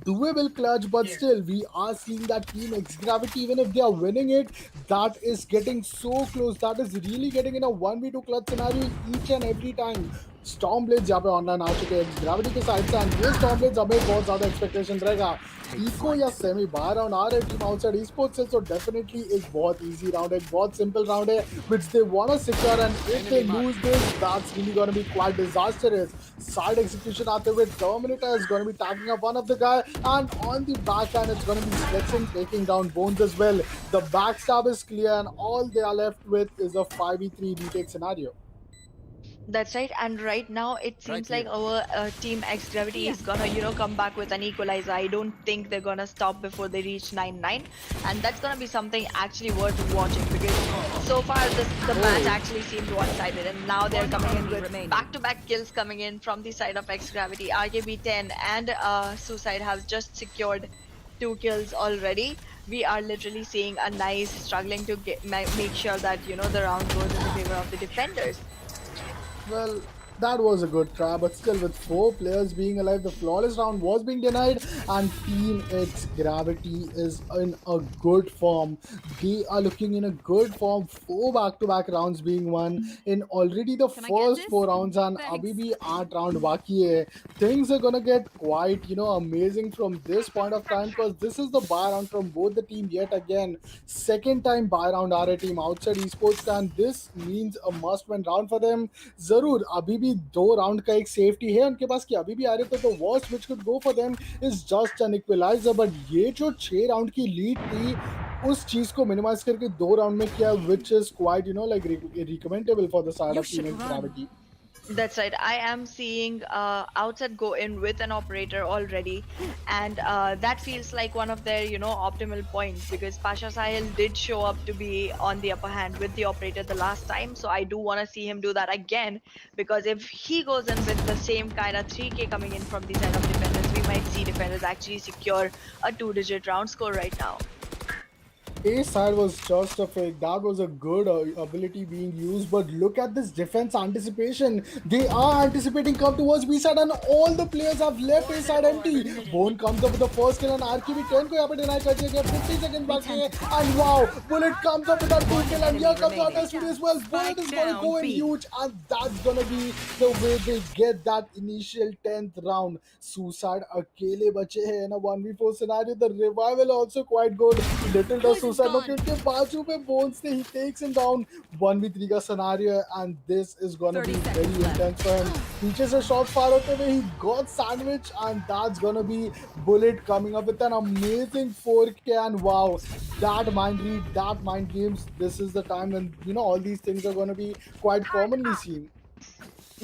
Doable clutch, but still we are seeing that Team X Gravity, even if they are winning it, that is getting so close. That is really getting in a 1v2 clutch scenario each and every time. Stormblades यहाँ पे online आ चुके हैं gravity के side से, and ये Stormblades हमें बहुत ज़्यादा एक्सपेक्टेशन रहेगा. इको या सेमी बार राउंड आ रहे टीम आउटसाइड ई-स्पोर्ट्स से, सो डेफिनेटली एक बहुत इजी राउंड है, एक बहुत सिंपल राउंड है which they want to secure, and if they lose this, that's it's really going to be quite disastrous. Side execution after with Terminator is going to be tagging up one of the guy, and on the backhand it's going to be Splitting taking down Bones as well. The backstab is clear, and all they are left with is a 5v3 retake scenario. That's right. And right now, it seems like our team X Gravity is gonna, come back with an equalizer. I don't think they're gonna stop before they reach 9-9, and that's gonna be something actually worth watching because so far the match actually seemed one-sided, and now they're coming in with back-to-back kills coming in from the side of X Gravity. RKB10 and Suicide have just secured 2 kills already. We are literally seeing a nice struggling to make sure that the round goes in the favor of the defenders. Well, that was a good try, but still, with 4 players being alive, the flawless round was being denied, and Team X Gravity is in a good form. They are looking in a good form. 4 back-to-back rounds being won in already the first 4 rounds, and abhi bhi 8 round baki hai. Things are gonna get quite, amazing from this point of time because this is the buy round from both the team yet again. Second time buy round आ रहे team outside esports का, and this means a must win round for them. जरूर अभी भी 2 round का एक safety है उनके पास कि अभी भी आ रहे तो worst which could go for them is just an equaliser, but ये जो 6 राउंड की लीड थी उस चीज को मिनिमाइज करके 2 राउंड में किया, which is quite like recommendable for the side of team gravity. That's right. I am seeing Outset go in with an operator already, and that feels like one of their, optimal points because Pasha Sahil did show up to be on the upper hand with the operator the last time. So I do want to see him do that again because if he goes in with the same kind of 3K coming in from the side of defenders, we might see defenders actually secure a 2-digit round score right now. A side was just a fake. That was a good ability being used. But look at this defense anticipation. They are anticipating come towards B side, and all the players have left A side empty. Bone comes up with the first kill, and RKB10 को यहाँ पे deny कर दिया. 50 seconds back here, and wow, Bullet comes up with that 2 kill, and here comes Aahna as well. Bullet is gonna go in huge, and that's gonna be the way they get that initial 10th round. Suicide अकेले बचे हैं in a 1v4 scenario. The revival also quite good. Little does Suicide look at के बाजू पे Bones he takes him down. 1v3 का scenario, and this is gonna be very intense for him. पीछे से shots fire होते हुए he got sandwich, and that's gonna be Bullet coming up with an amazing 4K, and wow, that mind read, that mind games, this is the time when all these things are gonna be quite commonly seen.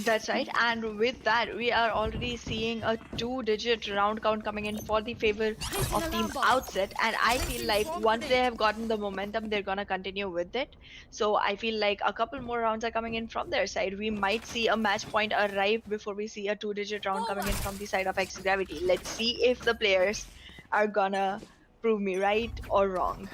That's right, and with that, we are already seeing a 2-digit round count coming in for the favor of Team Outset, and I feel like once they have gotten the momentum, they're gonna continue with it. So I feel like a couple more rounds are coming in from their side. We might see a match point arrive before we see a 2-digit round coming in from the side of X Gravity. Let's see if the players are gonna prove me right or wrong.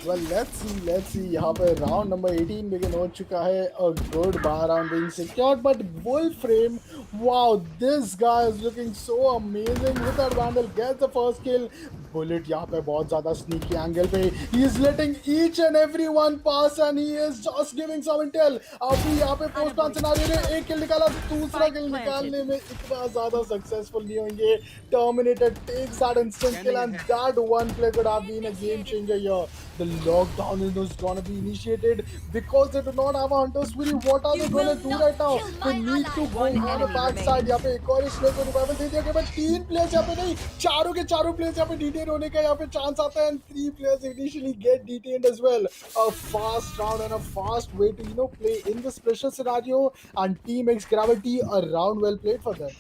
Well, let's see. यहाँ पे round number 18 begin हो चुका है. A good bar round being secured, but Wolframe, wow, this guy is looking so amazing with that vandal. Gets the first kill. Bullet यहाँ पे बहुत ज़्यादा sneaky angle पे. He is letting each and every one pass, and he is just giving some intel. अभी यहाँ पे post plan scenario ने एक kill निकाला, दूसरा kill निकालने में इतना ज़्यादा successful नहीं होंगे. Terminator takes that instant kill, and that one play could have been a game changer here. The lockdown is gonna be initiated because they do not have a hunter's fury. What are they gonna do right now? They need to go on the backside. यहाँ पे एक और इसलिए को revival दे दिया गया, but 3 players यहाँ पे नहीं, चारों के चारों players यहाँ पे detain होने का यहाँ पे chance आता है, and 3 players initially get detained as well. A fast round and a fast way to play in this pressure scenario, and Team X Gravity, a round well played for them.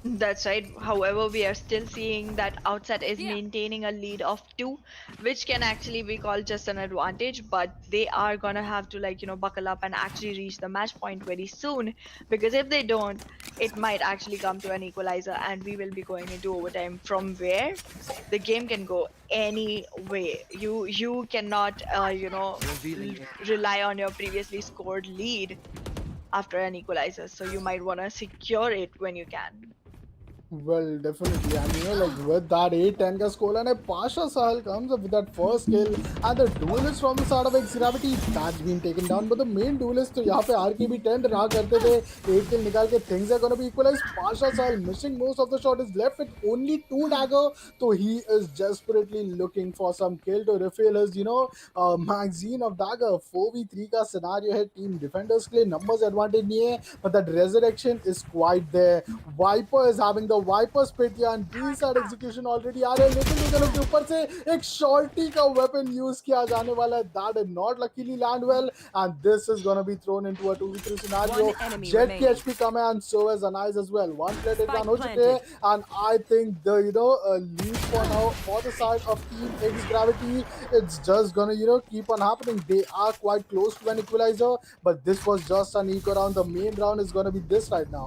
That's right. However, we are still seeing that Outset is maintaining a lead of 2, which can actually be called just an advantage, but they are gonna have to buckle up and actually reach the match point very soon, because if they don't, it might actually come to an equalizer and we will be going into overtime, from where the game can go any way. You cannot rely on your previously scored lead after an equalizer, so you might want to secure it when you can. Well, definitely. And like with that 8-10 ka score line, Pasha Sahal comes up with that first kill. And the duelist from the side of X Gravity, that's been taken down. But the main duelist, to yahan pe RKB 10 raha karte the, 8 kill nikal ke things are gonna be equalized. Pasha Sahal missing most of the shot is left with only 2 dagger. So he is desperately looking for some kill to refill his, magazine of dagger. 4v3 ka scenario hai. Team defenders ke liye numbers advantage nahi hai. But that resurrection is quite there. Viper is having the Viper spit या and B side execution already आ रहे हैं लेकिन लेकिन उसके ऊपर से एक शॉर्टी का वेपन यूज किया जाने वाला है that did not luckily land well and this is gonna be thrown into a 2v3 scenario Jett की एचपी कम है and so is Anize as well one player takedown हो चुके हैं and I think the lead for now for the side of team X Gravity it's just gonna keep on happening. They are quite close to an equalizer, but this was just an eco round. The main round is gonna be this right now.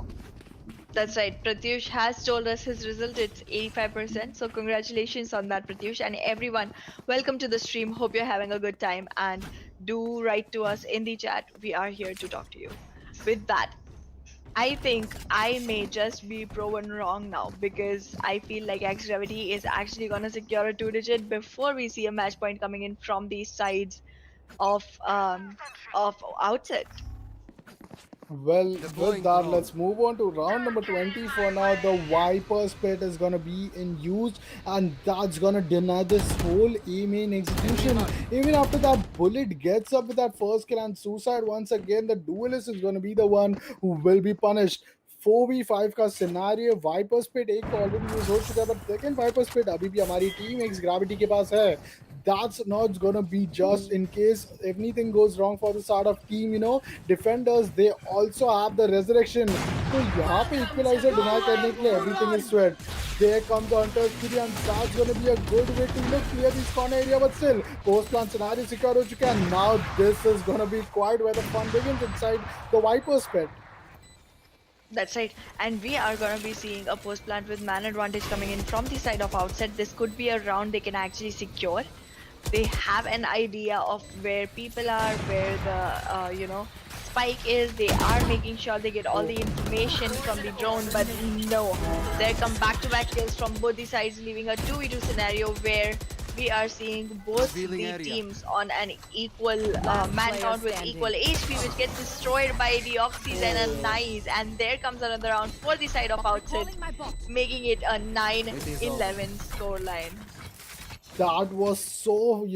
That's right. Pratyush has told us his result. It's 85%. So congratulations on that, Pratyush. And everyone, welcome to the stream. Hope you're having a good time. And do write to us in the chat. We are here to talk to you. With that, I think I may just be proven wrong now because I feel like X Gravity is actually gonna secure a 2-digit before we see a match point coming in from the sides of Outset. Well, with that, let's move on to round number 20 for now. The Viper Spit is gonna be in use, and that's gonna deny this whole A main execution. Even after that, Bullet gets up with that first kill and suicide once again. The duelist is gonna be the one who will be punished. 4v5 का scenario wiper spit एक तो already use हो चुका है but second wiper spit अभी भी हमारी team X Gravity के पास है that's not gonna be just in case anything goes wrong for the side of team defenders they also have the resurrection तो यहाँ पे equalizer deny करने के लिए everything is sweat there comes the hunter speedy and that's gonna be a good way to clear this corner area but still post plan scenario secure हो चुका है now this is gonna be quite where the fun begins inside the Viper's pit. That's right. And we are going to be seeing a post plant with man advantage coming in from the side of Outset. This could be a round they can actually secure. They have an idea of where people are, where the, spike is. They are making sure they get all the information from the drone. But no, there come back-to-back kills from both the sides, leaving a 2v2 scenario where we are seeing both the teams on an equal man count with equal HP, which gets destroyed by the Oxys and a Nice. And there comes another round for the side of Outset, making it a 9-11 scoreline. That was so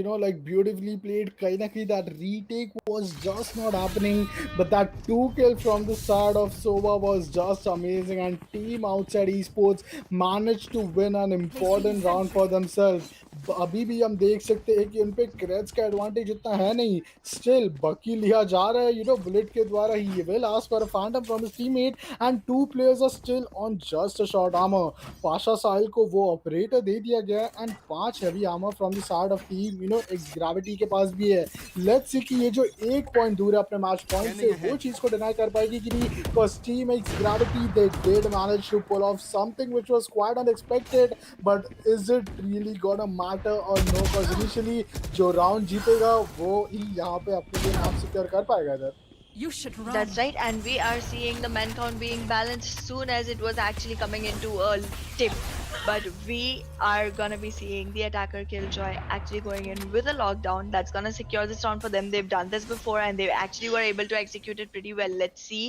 beautifully played kahin na kahin that retake was just not happening but that 2 kill from the side of Soba was just amazing and team outside esports managed to win an important round for themselves अभी भी हम देख सकते हैं कि उन पे creds का एडवांटेज इतना है नहीं स्टिल बकी लिया जा रहा है बुलेट के द्वारा he will ask for a Phantom from his teammate and 2 players are still on just a short armor Pasha Sahil को वो ऑपरेटर दे दिया गया and 5 heavy armour from the side of team X Gravity के पास भी है लेट्स सी कि ये जो 1 पॉइंट दूर है अपने मैच पॉइंट से वो चीज को डिनाई कर पाएगी कि नहीं because team X Gravity they did manage to pull off something which was quite unexpected but is it really gonna matter और नो बिकॉज इनिशियली जो राउंड जीतेगा वो ही यहाँ पे अपने लिए नाम सिक्योर कर पाएगा इधर You should run. That's right, and we are seeing the man count being balanced soon as it was actually coming into a tip. But we are gonna be seeing the attacker Killjoy actually going in with a lockdown that's gonna secure this round for them. They've done this before and they actually were able to execute it pretty well. Let's see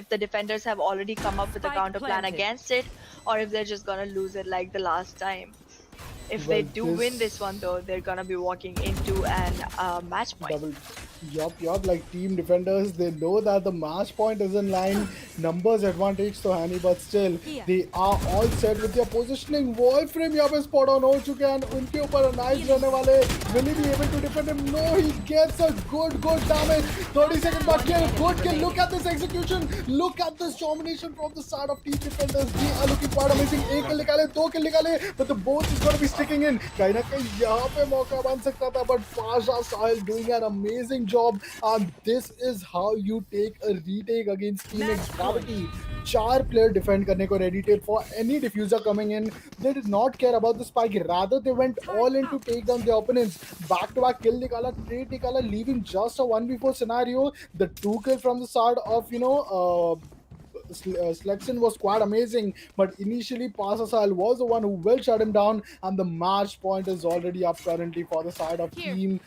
if the defenders have already come up with a counter plan against it or if they're just gonna lose it like the last time. If they do win this one though, they're gonna be walking into an match point. Yup, like team defenders, they know that the match point is in line. Numbers advantage to Hani, but still, they are all set with their positioning. Wolfram यहाँ पे spot on हो चुके हैं and उनके ऊपर nice रहने वाले. Will he be able to defend him? No, he gets a good damage. 30 second back kill, good kill. Look at this execution. Look at this domination from the side of team defenders. They are looking quite amazing. 1 kill निकाले, 2 kill निकाले, but the both is going to be sticking in. कहीं ना कहीं यहाँ पे मौका बन सकता था, but Pasha Sahil doing an amazing job and this is how you take a retake against Team X Gravity. 4 player defend करने को ready थे for any diffuser coming in. They did not care about the spike. Rather they went all in to take down the opponents. Back to back kill निकाला, trade निकाला, leaving just a 1v4 scenario. The 2 kill from the side of selection was quite amazing, but initially Pasasal was the one who will shut him down, and the match point is already up currently for the side of team,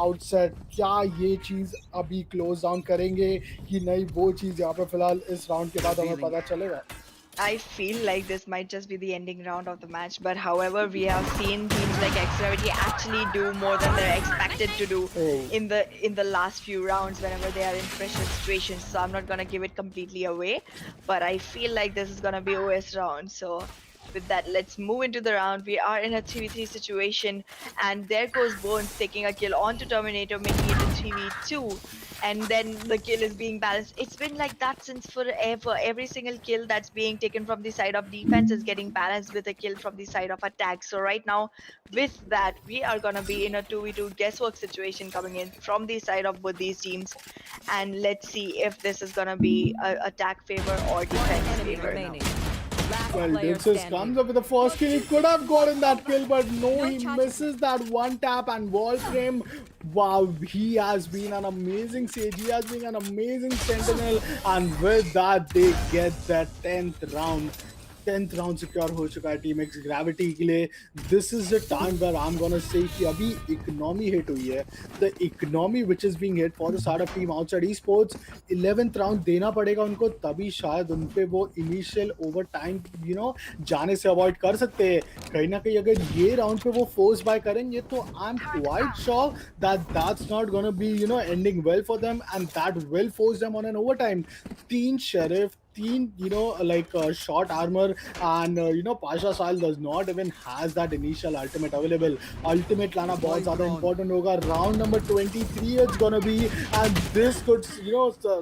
outset. क्या ये चीज अभी close down करेंगे कि नहीं, वो चीज यहाँ पे फिलहाल इस राउंड के बाद हमें पता चलेगा. I feel like this might just be the ending round of the match, but however, we have seen teams like Xgravity actually do more than they're expected to do Oh. in the last few rounds whenever they are in pressure situations. So I'm not gonna give it completely away, but I feel like this is gonna be OS round. So with that, let's move into the round. We are in a 3v3 situation, and there goes Bones taking a kill onto Terminator, making it a 3v2. And then the kill is being balanced. It's been like that since forever. Every single kill that's being taken from the side of defense is getting balanced with a kill from the side of attack. So right now, with that, we are gonna be in a 2v2 guesswork situation coming in from the side of both these teams. And let's see if this is gonna be a attack favor or defense favor. Well, Dilsis comes up with the first kill. He could have gotten that kill, but no, he misses that one tap and wall frame. Wow, he has been an amazing Sage. He has been an amazing Sentinel, and with that, they get that 10th round. 10th round secure हो चुका है team X Gravity के लिए. This is the time where I am gonna say कि अभी economy hit हुई है. The economy which is being hit for the side of team Outside esports. 11th round देना पड़ेगा उनको, तभी शायद उन पे वो इनिशियल ओवर टाइम जाने से अवॉइड कर सकते हैं. कहीं ना कहीं अगर ये राउंड पे वो फोर्स बाय करेंगे तो I am quite sure that's not gonna be ending well for them, and that will force them on an over time. 3 sheriff, short armor, and Pasha Sahil does not even has that initial ultimate available. Ultimate लाना बहुत ज़्यादा important होगा. Round number 23 it's gonna be, and this could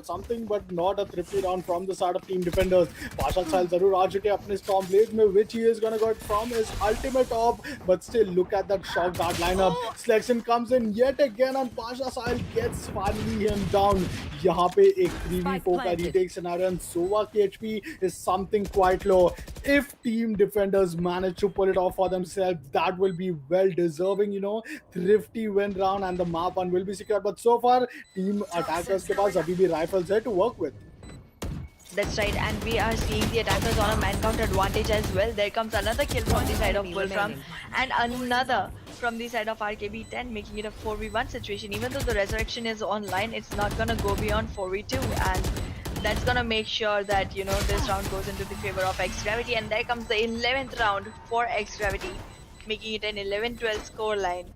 something but not a thrifty round from the side of team defenders. Pasha Sahil ज़रूर आ चुके अपने storm blaze में, which he is gonna get from his ultimate op, but still look at that shock guard lineup. Selection comes in yet again, and Pasha Sahil gets finally him down. यहाँ पे एक 3v4 का retake scenario, and Sova HP is something quite low. If team defenders manage to pull it off for themselves, that will be well deserving, thrifty win round, and the map one will be secured. But so far, team attackers के पास अभी भी rifles है to work with. That's right, and we are seeing the attackers on a man count advantage as well. There comes another kill from the side of Wolfram, and another from the side of RKB10, making it a 4v1 situation. Even though the resurrection is online, it's not gonna go beyond 4v2, and that's gonna make sure that this round goes into the favor of Xgravity. And there comes the 11th round for Xgravity, making it an 11-12 score line.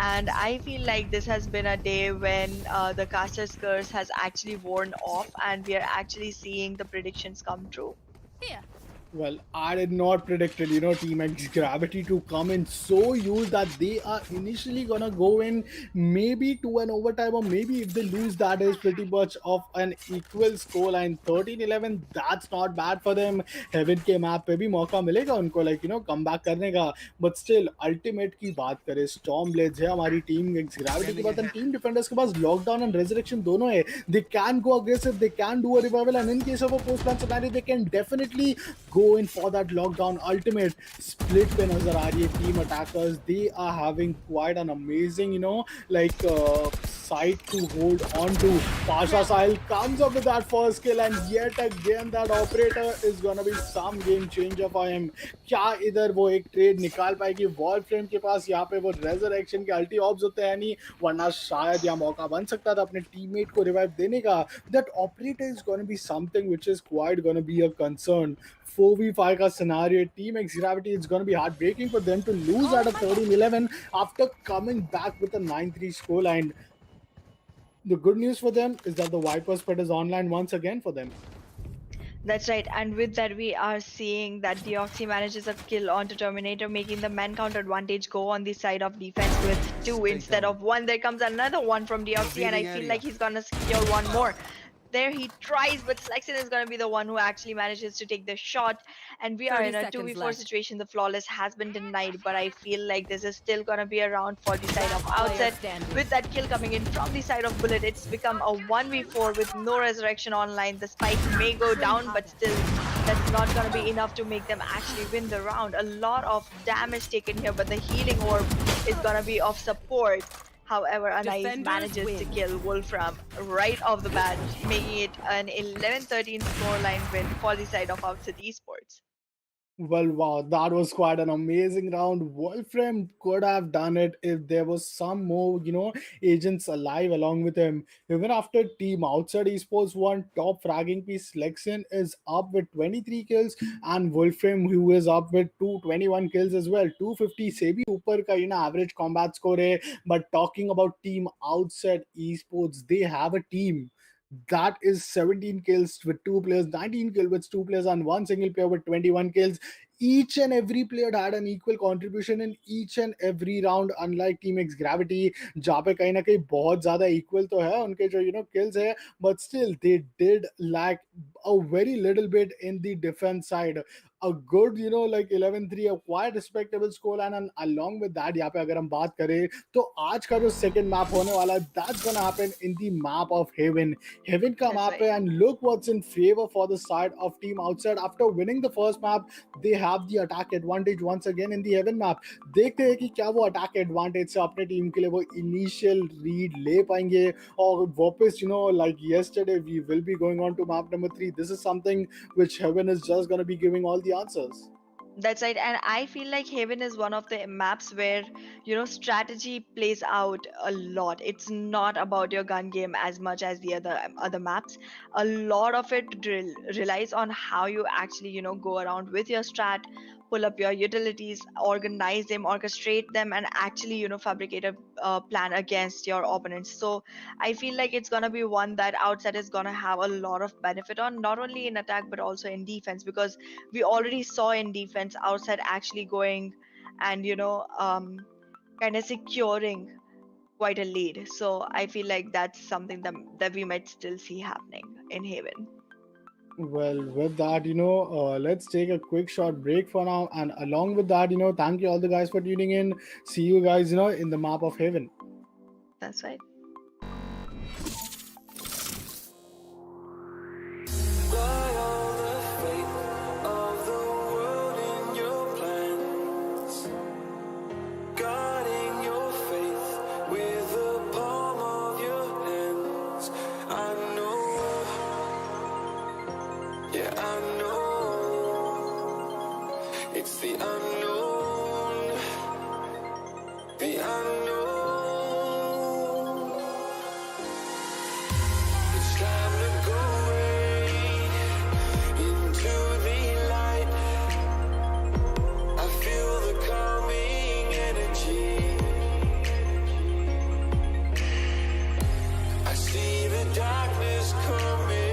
And I feel like this has been a day when the caster's curse has actually worn off, and we are actually seeing the predictions come true. Well, I did not predict it, Team X Gravity to come in so huge that they are initially gonna go in maybe to an overtime, or maybe if they lose, that is pretty much of an equal score line. 13-11, that's not bad for them. Heaven के map पे भी मौका मिलेगा उनको come back करने का. But still, ultimate की बात करें, Storm Blades है हमारी Team X Gravity के बाद, and Team Defenders के पास Lockdown and Resurrection दोनों है. They can go aggressive, they can do a revival, and in case of a post-plan scenario, they can definitely go in for that lockdown ultimate. Split पे नजर आ रही है team attackers. They are having quite an amazing side to hold on to. Pasha Sahil comes up with that first kill, and yet again that operator is gonna be some game changer for him. क्या इधर वो एक trade निकाल पाएगी? Wall frame के पास यहाँ पे वो रेजरेक्शन के अल्टी ऑब्स होते हैं नहीं, वरना शायद यहाँ मौका बन सकता था अपने टीममेट को रिवाइव देने का. That operator is gonna be something which is quite gonna be a concern. 4v5 का scenario, Team X Gravity, it's going to be heartbreaking for them to lose at a 13-11 after coming back with a 9-3 scoreline. The good news for them is that the Viper spread is online once again for them. That's right, and with that we are seeing that Deoxy manages a kill onto Terminator, making the man count advantage go on the side of defense with 2 instead of 1. There comes another one from Deoxy, and I feel like he's gonna secure one more. There he tries, but Selection is going to be the one who actually manages to take the shot, and we are in a 2v4 situation. The flawless has been denied, but I feel like this is still going to be a round for the side of Outset. With that kill coming in from the side of Bullet, it's become a 1v4 with no resurrection online. The spike may go down, but still that's not going to be enough to make them actually win the round. A lot of damage taken here, but the healing orb is going to be of support. However, Anais Defenders manages to win. kill Wolfram right off the bat, making it an 11-13 scoreline win for the side of Outset Esports. Well, wow, that was quite an amazing round. Wolfram could have done it if there was some more, agents alive along with him. Even after Team Outside Esports won, top fragging piece selection is up with 23 kills, and Wolfram, who is up with 221 kills as well. 250 से भी ऊपर का average combat score है. But talking about Team Outside Esports, they have a team that is 17 kills with two players, 19 kills with two players, and one single player with 21 kills. Each and every player had an equal contribution in each and every round, unlike Team X Gravity, जहाँ पे कहीं ना कहीं बहुत ज़्यादा equal तो है उनके जो kills है, but still they did lack a very little bit in the defense side. A good 11-3, a quite respectable score, and along with that यहाँ पे अगर हम बात करें तो आज का जो second map होने वाला है, that's gonna happen in the map of Heaven. Heaven का That's map right. है, and look what's in favor for the side of Team Outside. After winning the first map, they have the attack advantage once again in the Heaven map. देखते हैं कि क्या वो attack advantage से अपने team के लिए वो initial lead ले पाएंगे और वापस like yesterday we will be going on to map number 3. This is something which Heaven is just going to be giving all the answers. That's right, and I feel like Haven is one of the maps where strategy plays out a lot. It's not about your gun game as much as the other maps. A lot of it relies on how you actually go around with your strat, pull up your utilities, organize them, orchestrate them, and actually fabricate a plan against your opponents. So I feel like it's gonna be one that Outset is gonna have a lot of benefit on, not only in attack but also in defense, because we already saw in defense Outside actually going and kind of securing quite a lead. So I feel like that's something that we might still see happening in Haven. Well, with that, let's take a quick short break for now. And along with that, thank you all the guys for tuning in. See you guys, in the map of Heaven. That's right. It's the unknown, the unknown. It's time to go into the light. I feel the calming energy. I see the darkness coming.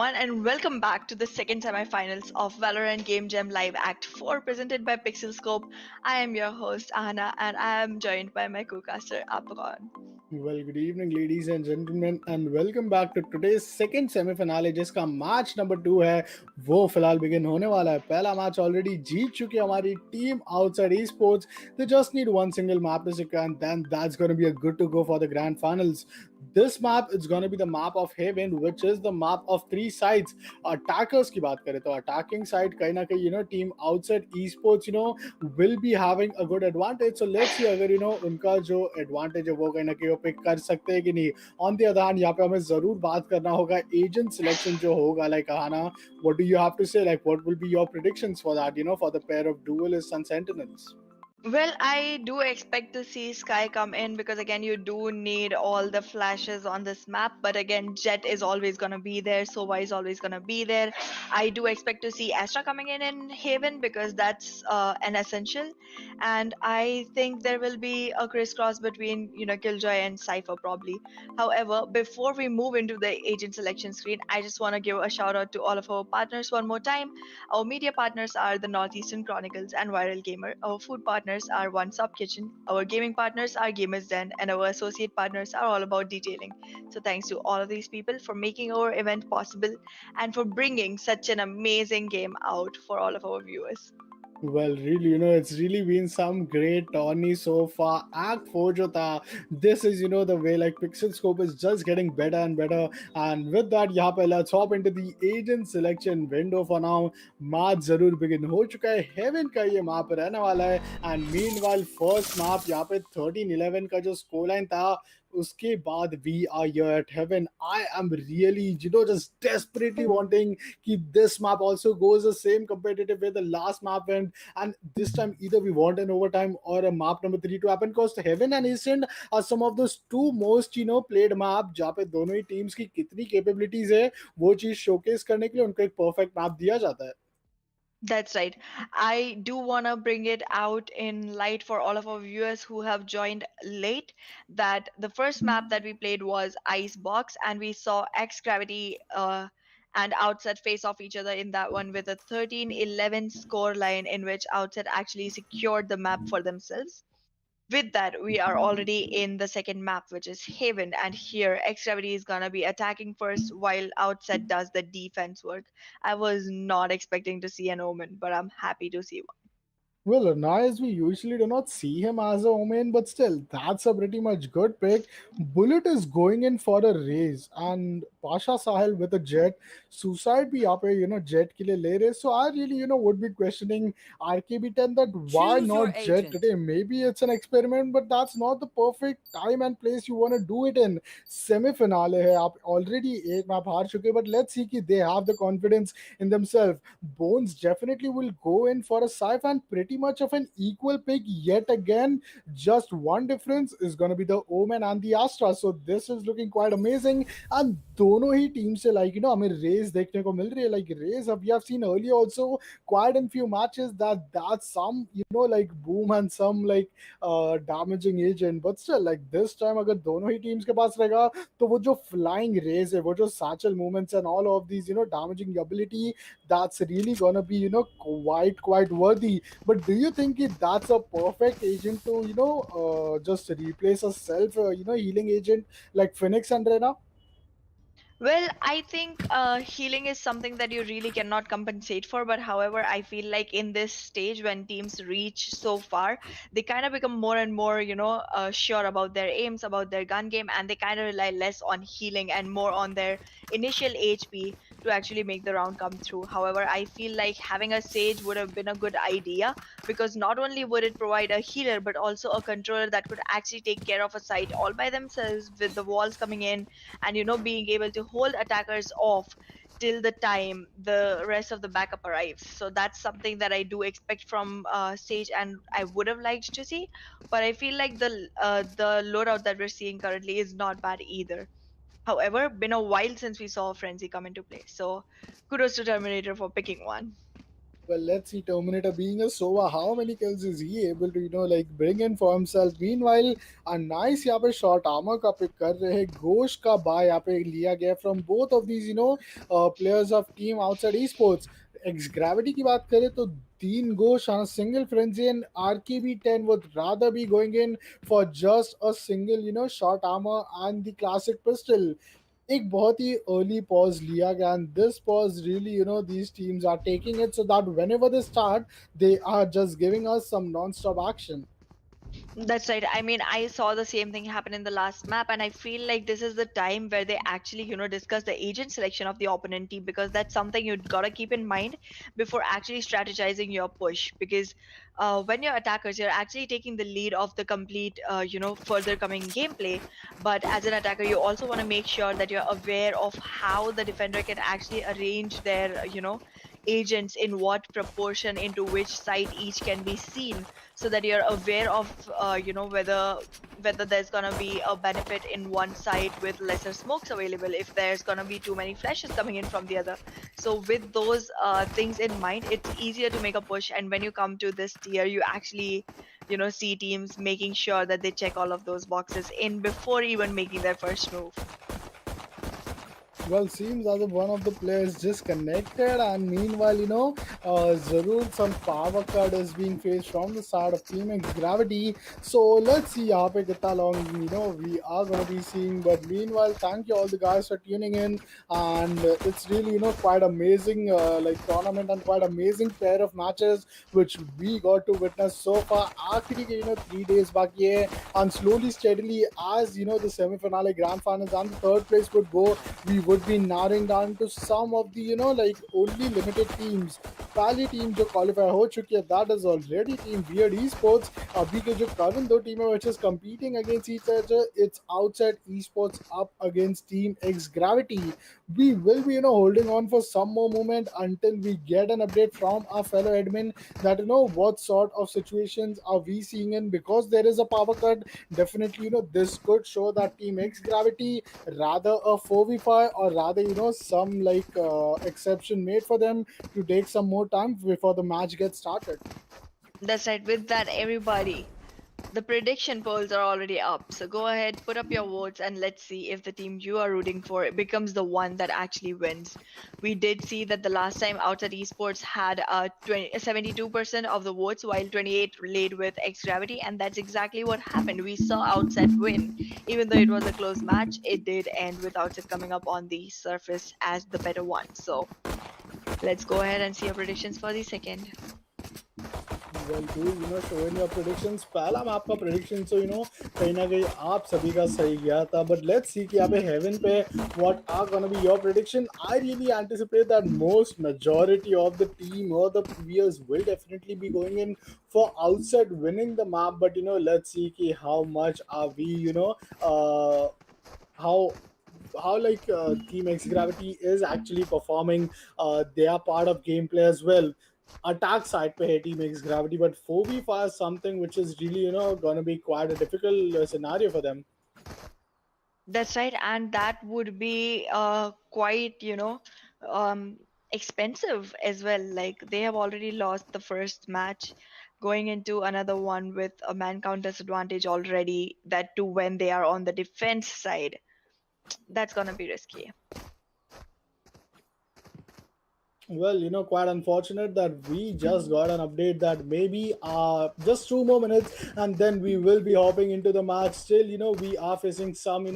and welcome back to the second semifinals of Valorant Game Jam Live Act 4 presented by PixelScope. I am your host Aahna and I am joined by my co-caster AapKon. Well, good evening, ladies and gentlemen, and welcome back to today's second semi-finale जिसका match number 2 है वो फिलहाल begin होने वाला है. पहला match already जीत चुकी है हमारी team Outside e sports. They just need one single map to secure, and then that's going to be a good to go for the grand finals. This map is going to be the map of Haven, which is the map of three sides. Attackers की बात करें तो attacking side कहीं ना कहीं team outside esports will be having a good advantage. So let's see अगर उनका जो advantage है वो कहीं ना कहीं वो pick कर सकते हैं कि नहीं. On the other hand यहाँ पे हमें जरूर बात करना होगा agent selection जो होगा. Like Ahana, what do you have to say? Like what will be your predictions for that? For the pair of duelists and sentinels. Well, I do expect to see Sky come in because again you do need all the flashes on this map, but again Jet is always gonna be there, Sova is always gonna be there. I do expect to see Astra coming in Haven because that's an essential, and I think there will be a crisscross between Killjoy and Cypher probably. However, before we move into the agent selection screen, I just want to give a shout out to all of our partners one more time. Our media partners are the Northeastern Chronicles and Viral Gamer. Our food partners are One Stop Kitchen. Our gaming partners are Gamers Den, and our associate partners are all about detailing. So thanks to all of these people for making our event possible and for bringing such an amazing game out for all of our viewers. Well, really, it's really been some great tourney so far. Act 4 jo tha, this is, the way like Pixel Scope is just getting better and better. And with that, यहाँ पे let's hop into the agent selection window for now. Match जरूर begin हो चुका है. Heaven का ये map रहने वाला है. And meanwhile, first map यहाँ पे 13-11 का जो scoreline था, उसके बाद we are here at Heaven. I am really, just desperately wanting कि this map also goes the same competitive way the last map went, and this time either we want an overtime or a map number 3 to happen, because Heaven and Eastern are some of those two most played map जहाँ पे दोनों ही teams की कितनी capabilities है वो चीज showcase करने के लिए उनको एक perfect map दिया जाता है. That's right. I do want to bring it out in light for all of our viewers who have joined late that the first map that we played was Ice Box, and we saw X Gravity and Outset face off each other in that one with a 13-11 score line in which Outset actually secured the map for themselves. With that, we are already in the second map, which is Haven, and here X Gravity is gonna be attacking first while Outset does the defense work. I was not expecting to see an Omen, but I'm happy to see one. Well, nice. We usually do not see him as a Omen, but still, that's a pretty much good pick. Bullet is going in for a raise, and Pasha Sahel with a jet. Suicide bhi yahan pe, jet ke liye le rahe. So I really, would be questioning RKB10 that why Choose your not jet agent. today? Maybe it's an experiment, but that's not the perfect time and place you want to do it in. Semi-finale hai. आप already एक map हार चुके, but let's see कि they have the confidence in themselves. Bones definitely will go in for a sci and pretty much of an equal pick yet again. Just one difference is going to be the Omen and the Astra. So this is looking quite amazing. And दोनों ही team से हमें race देखने को मिल रही है. Like race we have seen earlier also quite in few matches that's some like boom and some like damaging agent, but still like this time अगर दोनों ही teams के पास रहेगा तो वो जो flying race है, वो जो satchel movements and all of these damaging ability, that's really gonna be quite worthy. But do you think that's a perfect agent to just replace a self healing agent like Phoenix and Rena? Well, I think healing is something that you really cannot compensate for. But however, I feel like in this stage, when teams reach so far, they kind of become more and more, sure about their aims, about their gun game, and they kind of rely less on healing and more on their initial HP to actually make the round come through. However, I feel like having a Sage would have been a good idea because not only would it provide a healer, but also a controller that could actually take care of a site all by themselves with the walls coming in and being able to hold attackers off till the time the rest of the backup arrives. So that's something that I do expect from Sage, and I would have liked to see. But I feel like the loadout that we're seeing currently is not bad either. However, been a while since we saw Frenzy come into play, so kudos to Terminator for picking one. Well, let's see. Terminator being a Sova, how many kills is he able to, like bring in for himself? Meanwhile, a nice यहाँ पे short armor का pick कर रहे हैं. Ghosh का buy यहाँ पे लिया गया from both of these, players of team outside esports. X Gravity की बात करें तो तीन Ghosh on a single frenzy and RKB10 would rather be going in for just a single, short armor and the classic pistol. एक बहुत ही early pause लिया गया and this pause really these teams are taking it so that whenever they start they are just giving us some non stop action. That's right. I mean, I saw the same thing happen in the last map, and I feel like this is the time where they actually, discuss the agent selection of the opponent team, because that's something you've got to keep in mind before actually strategizing your push. Because when you're attackers, you're actually taking the lead of the complete, further coming gameplay. But as an attacker, you also want to make sure that you're aware of how the defender can actually arrange their, agents in what proportion into which side each can be seen, so that you're aware of whether there's going to be a benefit in one side with lesser smokes available, if there's going to be too many flashes coming in from the other. So with those things in mind, it's easier to make a push, and when you come to this tier, you actually see teams making sure that they check all of those boxes in before even making their first move. Well, seems as if one of the players disconnected, and meanwhile, Zarur, some power cut is being faced from the side of Team X Gravity. So let's see how long we are gonna be seeing. But meanwhile, thank you all the guys for tuning in, and it's really quite amazing like tournament and quite amazing pair of matches which we got to witness so far. Actually, 3 days back, yeah, and slowly, steadily, as the semi-finale, grand finals, and the third place would go, we would be narrowing down to some of the like only limited teams. पहली team जो qualify हो चुकी है that is already team weird e sports. अभी के जो current दो टीमें which is competing against each other, it's outside esports up against team X Gravity. We will be holding on for some more moment until we get an update from our fellow admin that what sort of situations are we seeing in, because there is a power cut. Definitely this could show that team X Gravity rather a 4v5, or rather some like exception made for them to take some more time before the match gets started. That's right. With that, everybody, the prediction polls are already up. So go ahead, put up your votes, and let's see if the team you are rooting for becomes the one that actually wins. We did see that the last time Outset Esports had 72% of the votes, while 28 laid with X Gravity, and that's exactly what happened. We saw Outset win. Even though it was a close match, it did end with Outset coming up on the surface as the better one. So let's go ahead and see our predictions for the second. Well, do show in your predictions. पहला मैं आपका prediction so कहीं ना कहीं आप सभी का सही गया था. But let's see कि यहाँ पे heaven पे what are gonna be your prediction. I really anticipate that most majority of the team or the viewers will definitely be going in for outside winning the map. But let's see कि how much are we how like Team X Gravity is actually performing. They are part of gameplay as well. Attack side pe hai Team X Gravity, but 4v5 is something which is really gonna be quite a difficult scenario for them. That's right, and that would be quite, expensive as well. Like they have already lost the first match, going into another one with a man count disadvantage already. That too when they are on the defense side, that's gonna be risky. Well, quite unfortunate that we just got an update that maybe just 2 more minutes and then we will be hopping into the match. Still, we are facing some,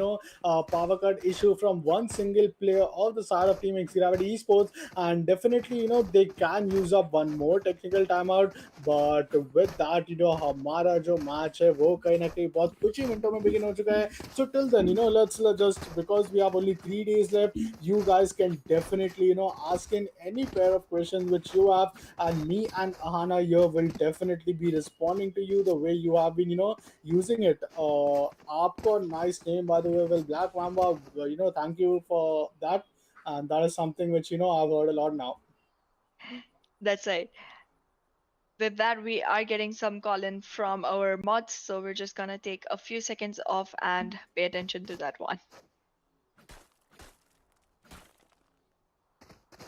power cut issue from one single player of the side of Team X Gravity Esports, and definitely, they can use up one more technical timeout. But with that, हमारा जो match है वो कहीं ना कहीं बहुत कुछ ही मिनटों में begin हो चुका है. So till then, let's just, because we have only 3 days left, you guys can definitely ask in any pair of questions which you have, and me and Aahna here will definitely be responding to you the way you have been using it. AapKon, nice name by the way. Well, Black Mamba, thank you for that, and that is something which I've heard a lot now. That's right. With that, we are getting some call in from our mods, so we're just gonna take a few seconds off and pay attention to that one.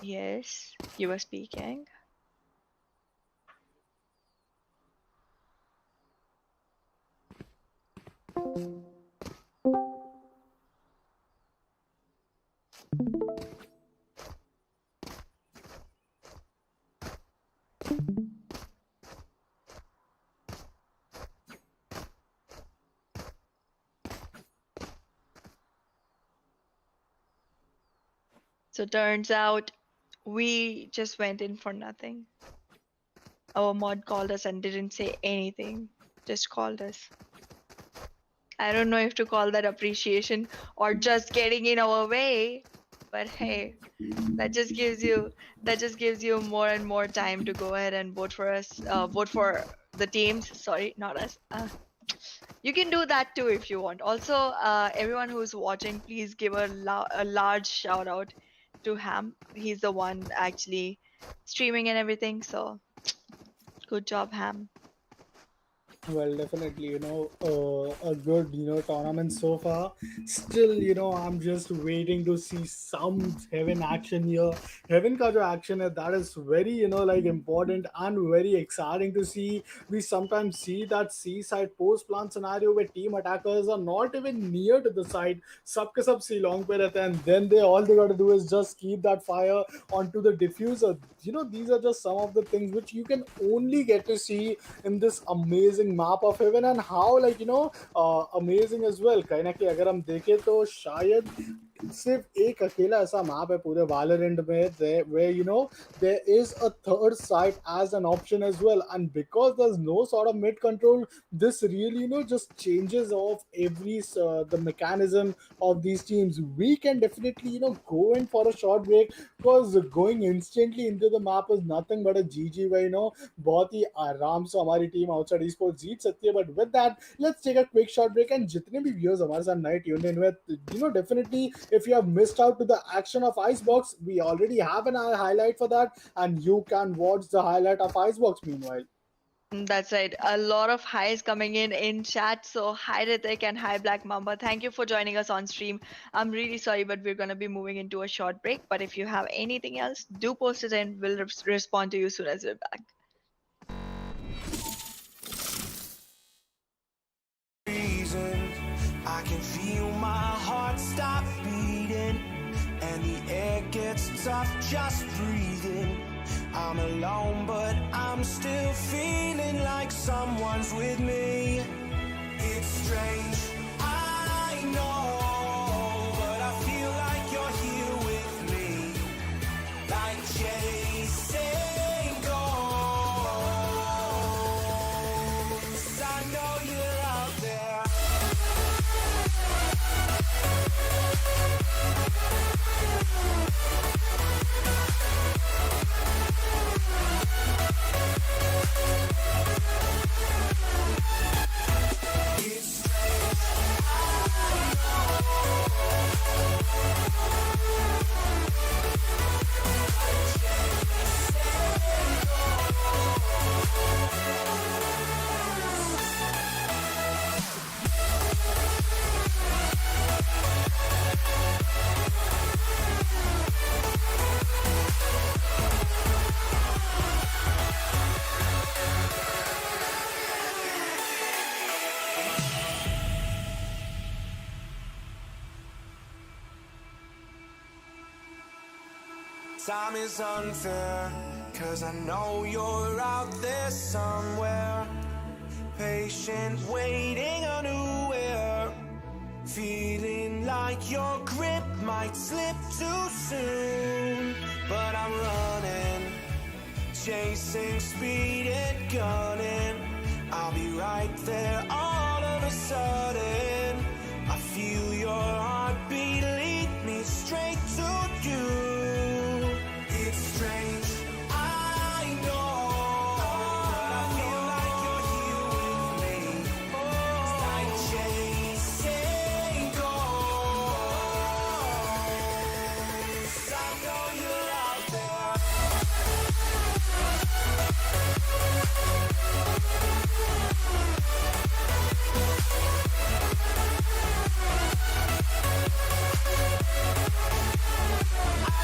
Yes, you were speaking. So turns out we just went in for nothing. Our mod called us and didn't say anything, just called us. I don't know if to call that appreciation or just getting in our way, but hey, that just gives you more and more time to go ahead and vote for us, vote for the teams. Sorry, not us. You can do that too if you want. Also, everyone who's watching, please give a large shout out to Ham. He's the one actually streaming and everything. So good job, Ham. Well, definitely, a good, tournament so far. Still, I'm just waiting to see some Heaven action here. Heaven ka jo action hai, that is very, like important and very exciting to see. We sometimes see that seaside post plant scenario where team attackers are not even near to the side. Sabke sab sea long pe rehte hain, and then all they got to do is just keep that fire onto the diffuser. These are just some of the things which you can only get to see in this amazing map of heaven, and how, like, amazing as well. कहीं ना कहीं अगर हम देखें तो शायद सिर्फ एक अकेला ऐसा मैप है पूरे Valorant में where there is a third site as an option as well, and because there's no sort of mid control, this really just changes off the mechanism of these teams. We can definitely go in for a short break, because going instantly into the map is nothing but a GG where बहुत ही आराम से हमारी team outside esports जीत सकती है. But with that, let's take a quick short break, and जितने भी viewers हमारे साथ नए tuned in with, definitely if you have missed out to the action of Icebox, we already have an highlight for that, and you can watch the highlight of Icebox meanwhile. That's right. A lot of highs coming in chat. So hi Ritik and hi Black Mamba. Thank you for joining us on stream. I'm really sorry, but we're gonna be moving into a short break. But if you have anything else, do post it and we'll respond to you soon as we're back. I can feel my heart stop beating, and the air gets tough just breathing. I'm alone, but I'm still feeling like someone's with me. It's strange, I know, but I feel like you're here with me, like chasing ghosts. I know you're out there. Time is unfair, 'cause I know you're out there somewhere, patient, waiting unaware, feeling like your grip might slip too soon. But I'm running, chasing speed and gunning. I'll be right there all of a sudden. I feel your heartbeat lead me straight to you. It's strange, I know, but I feel like you're here with me. It's like chasing ghosts. I know you're out there. I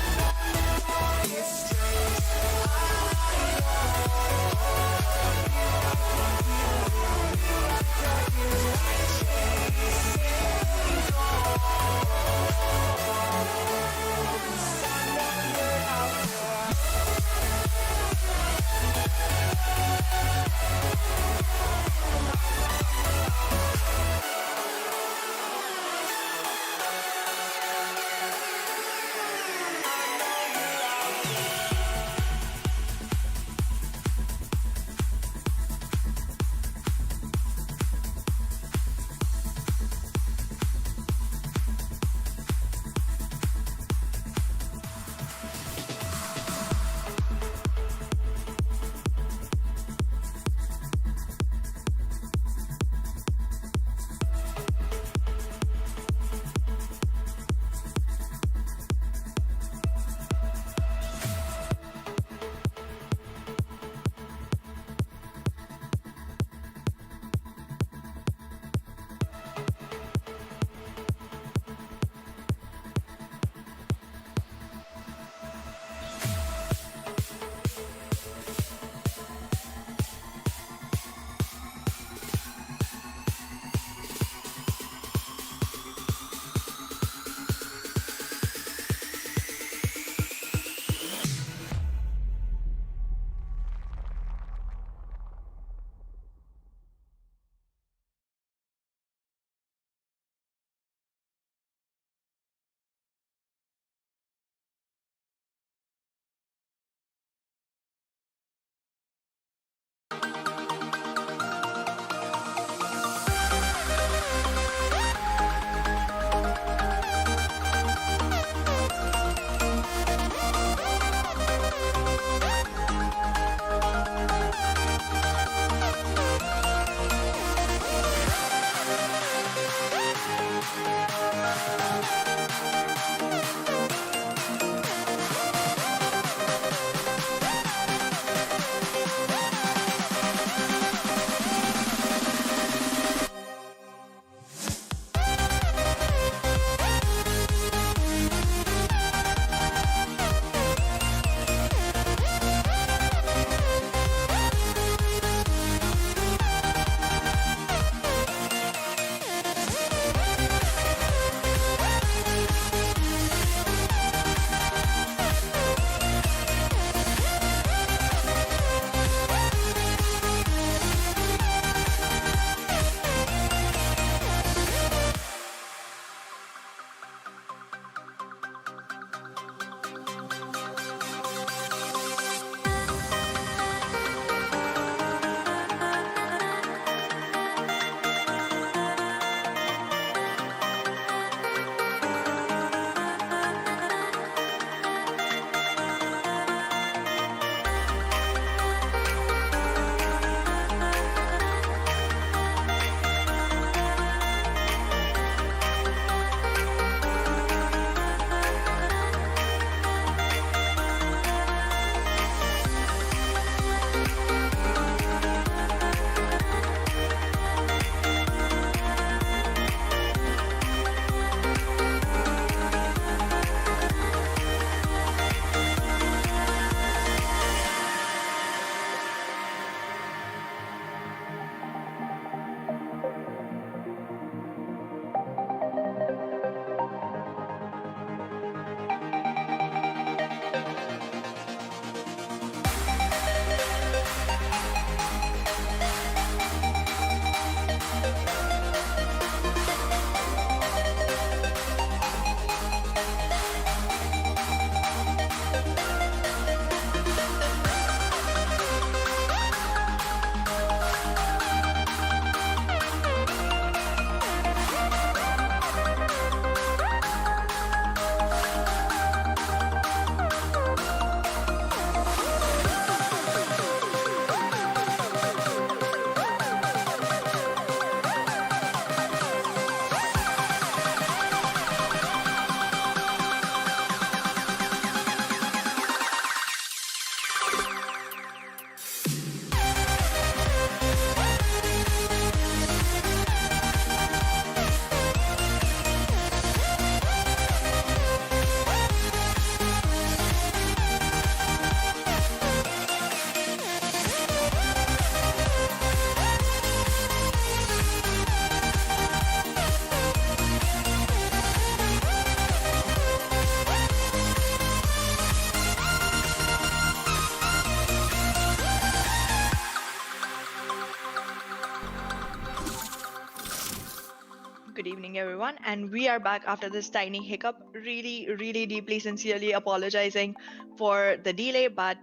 morning, everyone. And we are back after this tiny hiccup. Really, really deeply, sincerely apologizing for the delay, but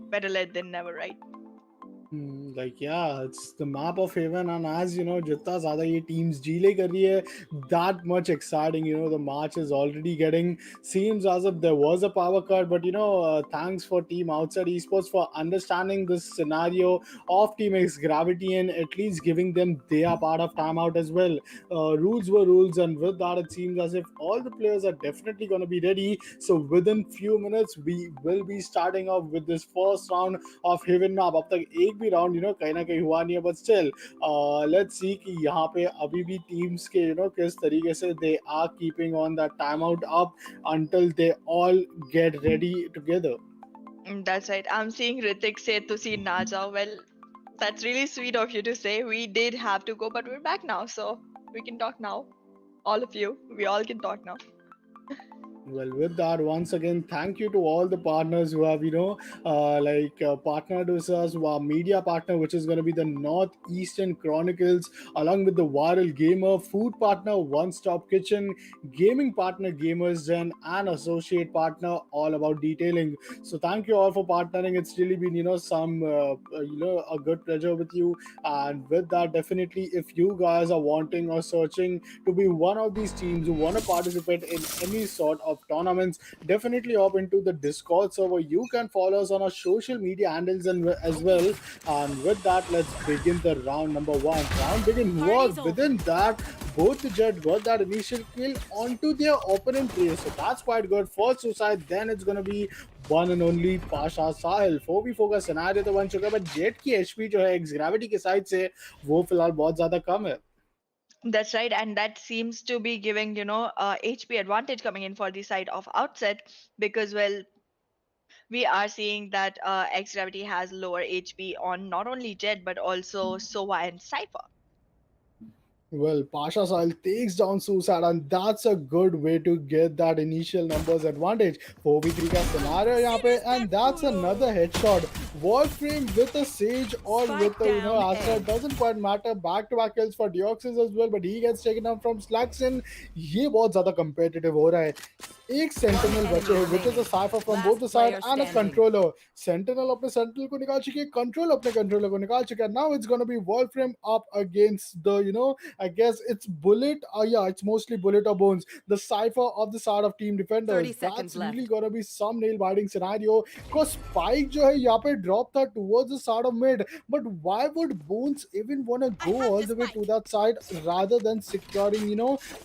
better late than never, right? Like yeah, it's the map of heaven, and as you know, जितना ज़्यादा ये teams delay कर रही है, that much exciting. The match is already getting seems as if there was a power cut, but thanks for Team Outside Esports for understanding this scenario of Team X Gravity and at least giving them their part of timeout as well. Rules were rules, and with that, it seems as if all the players are definitely going to be ready. So within few minutes, we will be starting off with this first round of heaven map. अब तक एक भी round कहीं ना कहीं हुआ नहीं है, बट स्टिल लेट्स सी कि यहाँ पे अभी भी टीम्स के किस तरीके से they are keeping on that time out up until they all get ready together. That's right. I'm seeing Ritik say to see Naja. Well, that's really sweet of you to say. We did have to go, but we're back now, so we can talk now. All of you, we all can talk now. Well, with that, once again, thank you to all the partners who have, partnered with us, our media partner, which is going to be the Northeastern Chronicles, along with the Viral Gamer, food partner, One Stop Kitchen, gaming partner, Gamers Den, and associate partner, all about detailing. So, thank you all for partnering. It's really been, a good pleasure with you. And with that, definitely, if you guys are wanting or searching to be one of these teams who want to participate in any sort of tournaments, definitely hop into the Discord server. You can follow us on our social media handles and as well. And with that, let's begin the round number one. Round begin was within that. Both the Jet got that initial kill onto their opponent player, so that's quite good. First suicide, then it's gonna be one and only Pasha Sahil. 4v4 का scenario तो बन चुका है, but jet की HP जो है x Gravity के side से वो फिलहाल बहुत ज्यादा कम है. That's right, and that seems to be giving HP advantage coming in for the side of Outset because well we are seeing that X Gravity has lower HP on not only Jet but also Sova and Cypher. Well, Pasha Sahil takes down Suicide, and that's a good way to get that initial numbers advantage. 4v3 का scenario यहाँ पे, and that's another headshot. Wall frame with a Sage or with a Astra, doesn't quite matter. Back-to-back kills for Deoxys as well, but he gets taken down from Slaxon. ये बहुत ज़्यादा competitive हो रहा है. एक sentinel बचे हैं, which is a cipher from both the side and a controller. Sentinel अपने sentinel को निकाल चुके हैं, control अपने controller को निकाल चुके हैं. Now it's gonna be Wolfram up against the I guess it's Bullet. Yeah, it's mostly Bullet or Bones. The cipher of the side of Team Defenders. That's really gonna be some nail biting scenario. Because Spike जो है यहाँ पे drop था towards the side of mid. But why would Bones even wanna go all the way to that side rather than securing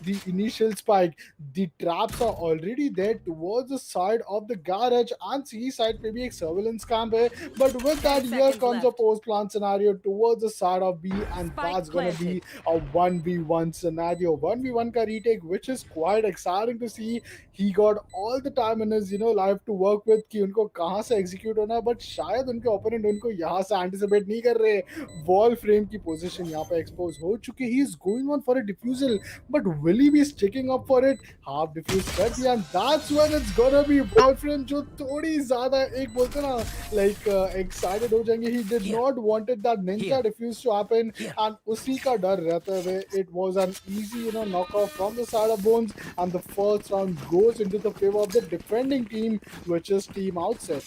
the initial spike? The traps are already there towards the side of the garage, and C side पे भी एक surveillance camp है. But with that, here comes a post plant scenario towards the side of B, and that's gonna be a 1v1 scenario. 1v1 का retake, which is quite exciting to see. He got all the time in his life to work with कि उनको कहाँ से execute होना है, but शायद उनके opponent उनको यहाँ से anticipate नहीं कर रहे. Wall frame की position यहाँ पे expose हो चुकी. He is going on for a defusal, but will he be sticking up for it? Half defuse कर दिया, and that's when it's gonna be Wall frame जो थोड़ी ज़्यादा एक बोलते ना like excited हो जाएंगे. He did not wanted that ninja defuse to happen, and उसी का डर रहते हुए it was an easy knockoff from the side of Bones, and the first round goes into the favor of the defending team, which is Team Outset.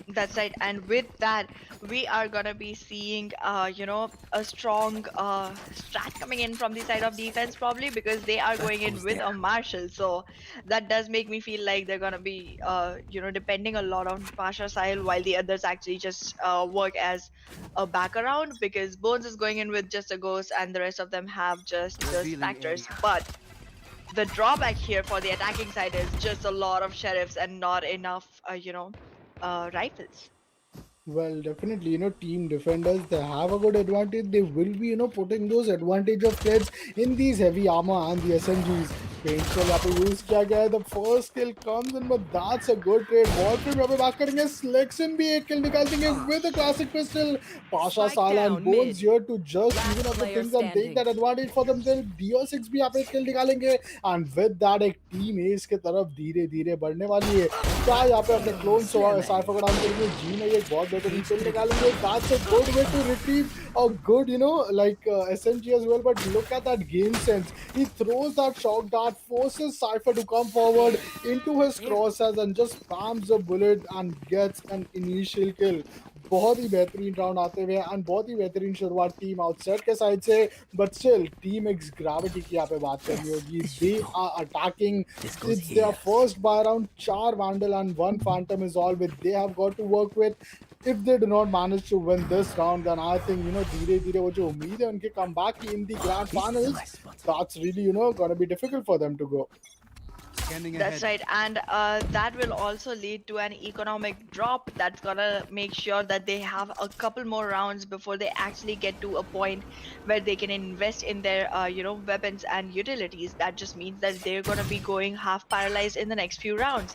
That's right, and with that, we are gonna be seeing, a strong strat coming in from the side of defense, probably because they are going in with a Marshall. So that does make me feel like they're gonna be, depending a lot on Pasha Sahil, while the others actually just work as a back around because Bones is going in with just a ghost, and the rest of them have just the Spectres. But the drawback here for the attacking side is just a lot of sheriffs and not enough, rifles. Well, definitely, team defenders, they have a good advantage. They will be, putting those advantage of threats in these heavy armor and the SMGs. पेंशल यहाँ पे use किया गया है. The first kill comes in, but that's a good trade. Wolfram यहाँ पे बात करेंगे, सिलेक्शन भी एक किल निकाल देंगे with a classic pistol. Pasha Sala and Bones here to just even up the things and take that advantage for themselves. DO6 भी यहाँ पे किल निकालेंगे and with that एक टीम एस के तरफ धीरे धीरे बढ़ने वाली है. क्या यहाँ पे अपने क्लोन साइफर को डाउन करेंगे. जी ने एक बहुत बेहतरीन किल निकालेंगे. That's a good way to retrieve a good, like SMG as well. But look at that game sense. He throws that shock dart, forces Cypher to come forward into his crosshairs and just spams a bullet and gets an initial kill. बहुत ही बेहतरीन round आते हुए and बहुत ही बेहतरीन शुरुआत team Outset के साइड से. But still team X Gravity की यहाँ पे बात करनी होगी. They are attacking. It's their first buy round. 4 vandal and 1 phantom is all with they have got to work with. If they do not manage to win this round, then I think धीरे धीरे वो जो उम्मीद है उनके comeback की in the grand finals, that's really gonna be difficult for them to go. That's right, and that will also lead to an economic drop. That's gonna make sure that they have a couple more rounds before they actually get to a point where they can invest in their weapons and utilities. That just means that they're gonna be going half paralyzed in the next few rounds.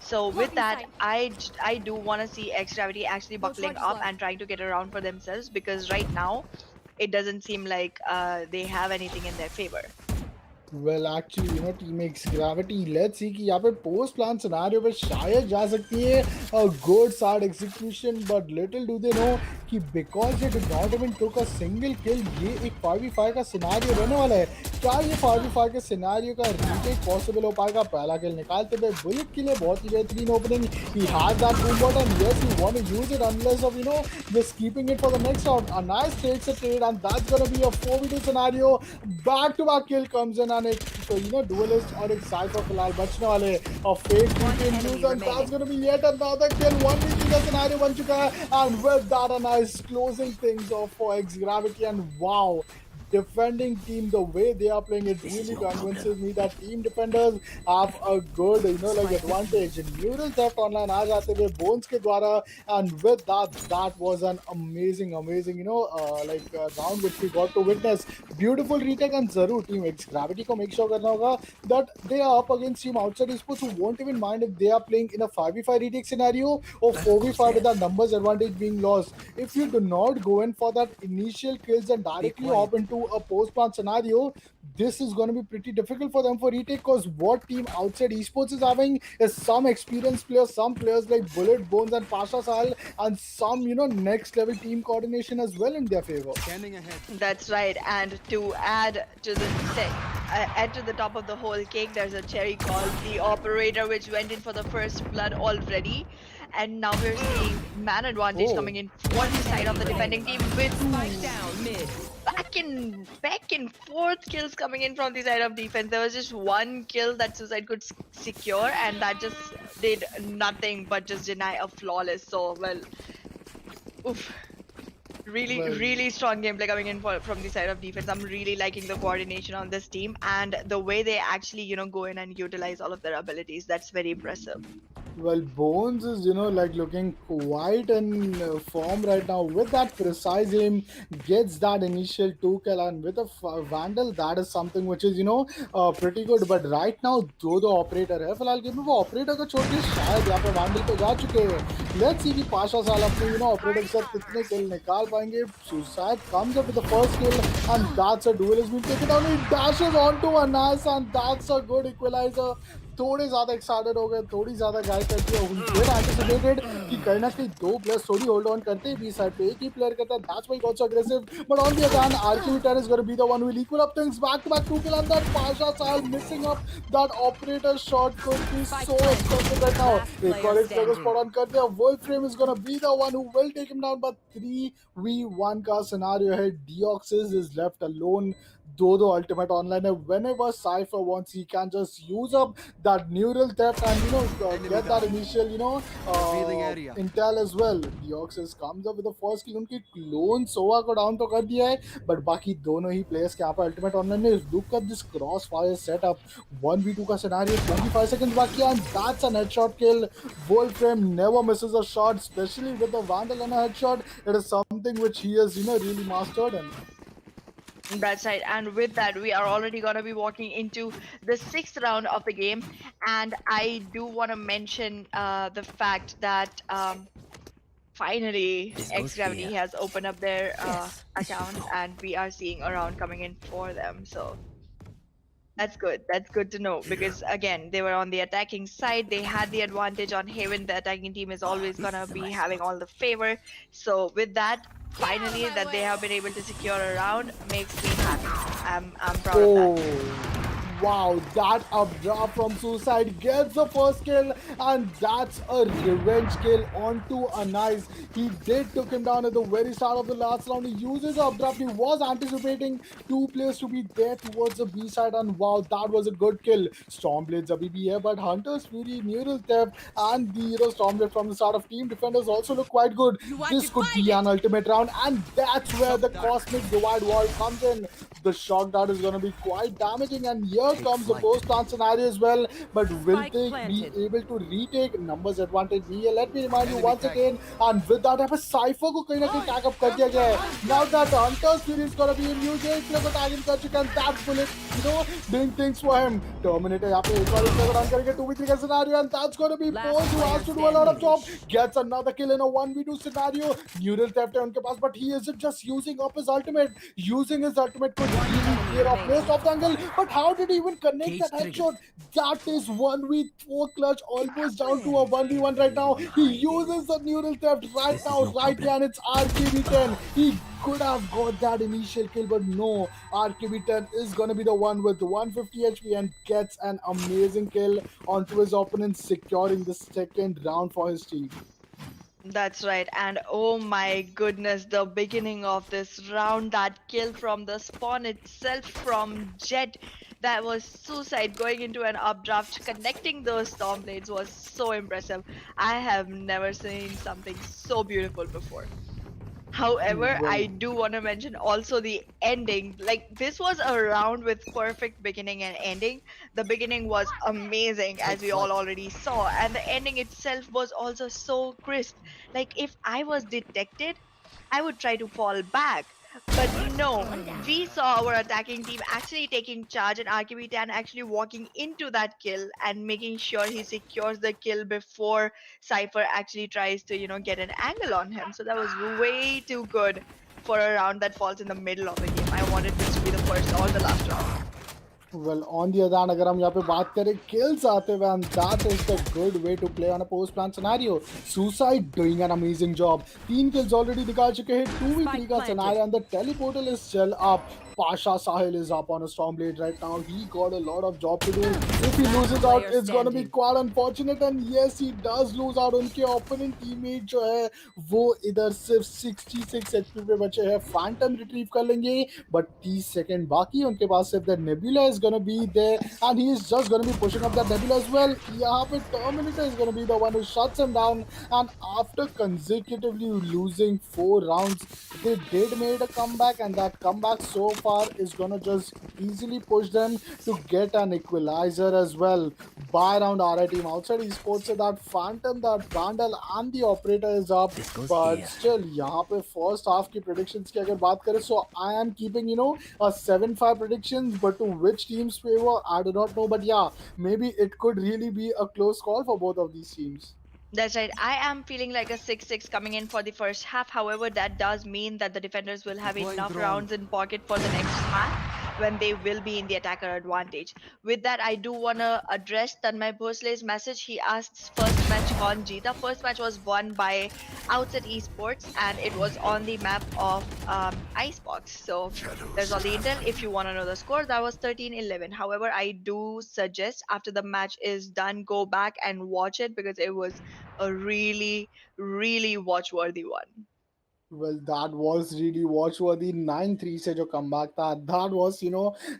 So with that, I do want to see X Gravity actually buckling up and trying to get around for themselves, because right now it doesn't seem like they have anything in their favor. Well, actually, Team X Gravity, let's see कि यहाँ पे post plan scenario पे शायद जा सकती है a good side execution, but little do they know कि because they did not even took a single kill, ये एक 5v5 का scenario रहने वाला है. क्या ये 5v5 के scenario का retake possible हो पाएगा? पहला kill निकालते हुए बुलेट के लिए बहुत ही बेहतरीन opening. He has that boombot and yes, he want to use it unless of just keeping it for the next round. A nice takes a trade and that's gonna be a 4v2 scenario. Back to back kill comes in and duelist और एक cypher फिलहाल बचने वाले. A fake beacon use and that's gonna be yet another kill. 1v3 का scenario बन चुका है and with that a nice closing things off for X Gravity. And wow, defending team, the way they are playing, it really convinces me that team defenders have a good like advantage. Neural theft online आ जाते हुए Bones के द्वारा, and with that was an amazing round which we got to witness. Beautiful retake and जरूर team X Gravity को make sure करना होगा that they are up against team outside esports who won't even mind if they are playing in a 5v5 retake scenario or 4v5 with that numbers advantage being lost. If you do not go in for that initial kills and directly hop into a post-plan scenario, this is going to be pretty difficult for them for retake, because what team outside esports is having is some experienced players, some players like Bullet, Bones and Pasha Sal, and some next level team coordination as well in their favor. That's right, and to add to the top of the whole cake, there's a cherry called the Operator, which went in for the first blood already. And now we're seeing man advantage coming in one side of the defending team with back and forth kills coming in from the side of defense. There was just one kill that Suicide could secure, and that just did nothing but just deny a flawless. So really strong gameplay coming in from the side of defense. I'm really liking the coordination on this team and the way they actually go in and utilize all of their abilities. That's very impressive. Well, Bones is, like looking quite in form right now with that precise aim, gets that initial 2 kill, and with a Vandal, that is something which is, pretty good. But right now, दो operator है फिलहाल game में, वो operator को छोड़ के शायद यहाँ पे Vandal पे जा चुके हैं. Let's see कि Pasha Sal अपने, operator के साथ कितने kill निकाल पाएंगे. Suicide comes up with the first kill, and that's a duel has been taken down. He dashes onto a nice, and that's a good equalizer. थोड़े ज़्यादा excited हो गए, थोड़ी ज़्यादा गाइड करते हैं. वेर एंटिसिपेटेड कि कहीं ना कहीं दो प्लेयर्स थोड़ी होल्ड ऑन करते हैं. बी साइड पे एक ही प्लेयर करता है. That's why got so aggressive. But on the other hand, आर्किमिटर is gonna be the one who will equal up things. Back to back 2 kill and that Pasha Sal missing up that operator shot could be so expensive right now. एक और एक player को spot on करते हैं. Wolfram is gonna be the one who will take him down, but 3v1 का scenario है. Deoxys is left alone. दो ultimate online है. Whenever Cypher wants, he can just use up that neural theft and get that initial intel as well. Deoxys comes up with the first kill. उनकी clone Sova को down तो कर दिया है, but बाकी दोनों ही players के यहाँ पे ultimate online है. Look at this crossfire setup. 1v2 का scenario, 25 seconds बाकी है, and that's an headshot kill. Wolfram never misses a shot, especially with the Vandal and a headshot. It is something which he has really mastered. And That's right. And with that, we are already going to be walking into the sixth round of the game. And I do want to mention the fact that finally X Gravity has opened up their accounts and we are seeing a round coming in for them. So that's good. That's good to know because again, they were on the attacking side. They had the advantage on Haven. The attacking team is always gonna be having all the favor. So with that, finally that they have been able to secure a round makes me happy. I'm proud of that. Oh, wow, that updraft from Suicide gets the first kill, and that's a revenge kill onto a nice. He did took him down at the very start of the last round. He uses the updraft. He was anticipating two players to be there towards the B side, and wow, that was a good kill. Stormblades are BB here, but Hunter's Fury, Neural Theft, and the Stormblade from the start of Team Defenders also look quite good. This could be an ultimate round, and that's where the Cosmic Divide Wall comes in. The shock dart is going to be quite damaging, and here comes the post plant scenario as well. But will they be able to retake numbers advantage here? Let me remind you once again, and with that, a Cypher को कहीं ना कहीं tag up कर दिया गया है. Now that Hunter's Fury is going to be in use, एक player को tag in कर चुका है, that bullet, doing things for him. Terminator यहाँ पे एक और एक player run करेंगे 2v3 का scenario, and that's going to be Pose who has to do a lot of job. Gets another kill in a 1v2 scenario. Neural Theft है उनके पास, but he isn't just using up his ultimate. Using his ultimate could really clear off most of the angle, but how did he even connect that headshot? That is 1v4 clutch, almost down to a 1v1 right now. He uses the Neural Theft right now, right here, and it's RKB10. He could have got that initial kill, but no, RKB10 is going to be the one with 150 HP and gets an amazing kill onto his opponent, securing the second round for his team. That's right. And oh my goodness, the beginning of this round, that kill from the spawn itself from Jet, that was Suicide going into an updraft, connecting those Stormblades was so impressive. I have never seen something so beautiful before. However, Well, I do want to mention also the ending. Like, this was a round with perfect beginning and ending. The beginning was amazing, as we all already saw, and the ending itself was also so crisp. Like, if I was detected, I would try to fall back. But no, we saw our attacking team actually taking charge and RKB10 actually walking into that kill and making sure he secures the kill before Cypher actually tries to, get an angle on him. So that was way too good for a round that falls in the middle of the game. I wanted this to be the first or the last round. well, on the other hand, अगर हम यहाँ पे बात करें kills आते हुए, and that is the good way to play on a post plan scenario. Suicide doing an amazing job. 3 kills already निकाल चुके हैं. 2v3 का scenario, and the teleportal is still up. Pasha Sahil is up on a Stormblade right now. He got a lot of job to do. If he loses out, it's gonna be quite unfortunate. And yes, he does lose out. उनके opponent teammate जो है वो इधर सिर्फ 66 HP पे बचे हैं. Phantom retrieve कर लेंगे, but 30 सेकंड बाकी उनके पास सिर्फ. The Nebula is gonna be there, and he is just gonna be pushing up that Nebula as well. यहाँ पे Terminator is gonna be the one who shuts him down. And after consecutively losing 4 rounds, they did made a comeback, and that comeback so far is gonna just easily push them to get an equalizer as well. By round RI team outside esports से that Phantom, that Vandal, and the operator is up, but still यहाँ पे first half की predictions की अगर बात करें, so I am keeping a 7-5 predictions, but to which team's favor I do not know, but yeah, maybe it could really be a close call for both of these teams. That's right. I am feeling like a 6-6 coming in for the first half. However, that does mean that the defenders will have enough rounds in pocket for the next half when they will be in the attacker advantage. With that, I do want to address Tanmay Bhosle's message. He asks first match on Jeeta. First match was won by OUTSET Esports and it was on the map of Icebox. So there's all the intel. If you want to know the score, that was 13-11. However, I do suggest after the match is done, go back and watch it because it was a really, really watch-worthy one. Well, that was really watchworthy. 9-3 से जो comeback था, that was,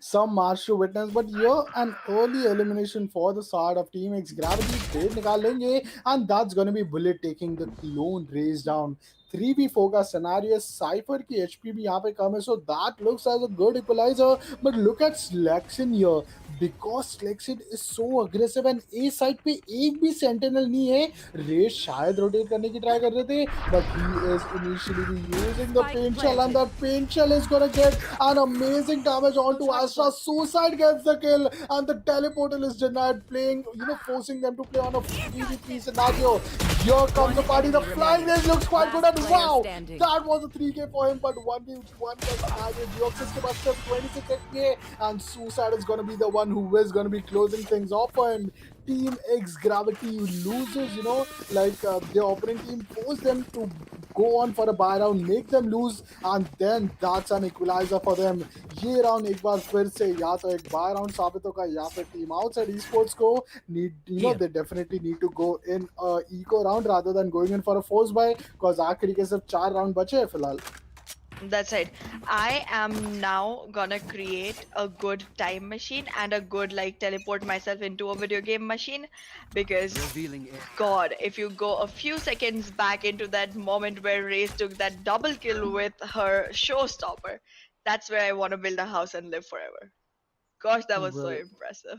some match to witness. But here, an early elimination for the side of Team X. Gravity trade निकाल लेंगे, and that's gonna be Bullet taking the clone race down. 3v4 का scenario, Cypher की HP भी यहाँ पे कम है, so that looks as a good equalizer. But look at selection here. because Selection is so aggressive and A side पे एक भी sentinel नहीं है. Ray शायद rotate करने की try कर रहे थे, but he is initially be using the Spike paint shell, and planted. that paint shell is gonna get an amazing damage onto Astra. Suicide gets the kill, and the teleportal is denied, playing, forcing them to play on a 3v3 scenario. Here comes the party. The flying range looks quite good, and wow, that was a 3k for him, but 1v1 का scenario. Deoxys के पास सिर्फ 26 HP, and Suicide is gonna be the one who is gonna be closing things off for him. Team X Gravity loses, the opponent team forced them to go on for a buy round, make them lose, and then that's an equalizer for them. ये round एक बार फिर से या तो एक buy round साबित होगा या फिर team outside esports को they definitely need to go in a eco round rather than going in for a force buy, because आखिरी के सिर्फ 4 round बचे हैं फिलहाल. That's right. I am now gonna create a good time machine and a good teleport myself into a video game machine, because God, if you go a few seconds back into that moment where Raze took that double kill with her showstopper, that's where I want to build a house and live forever. Gosh, that was so Well, impressive.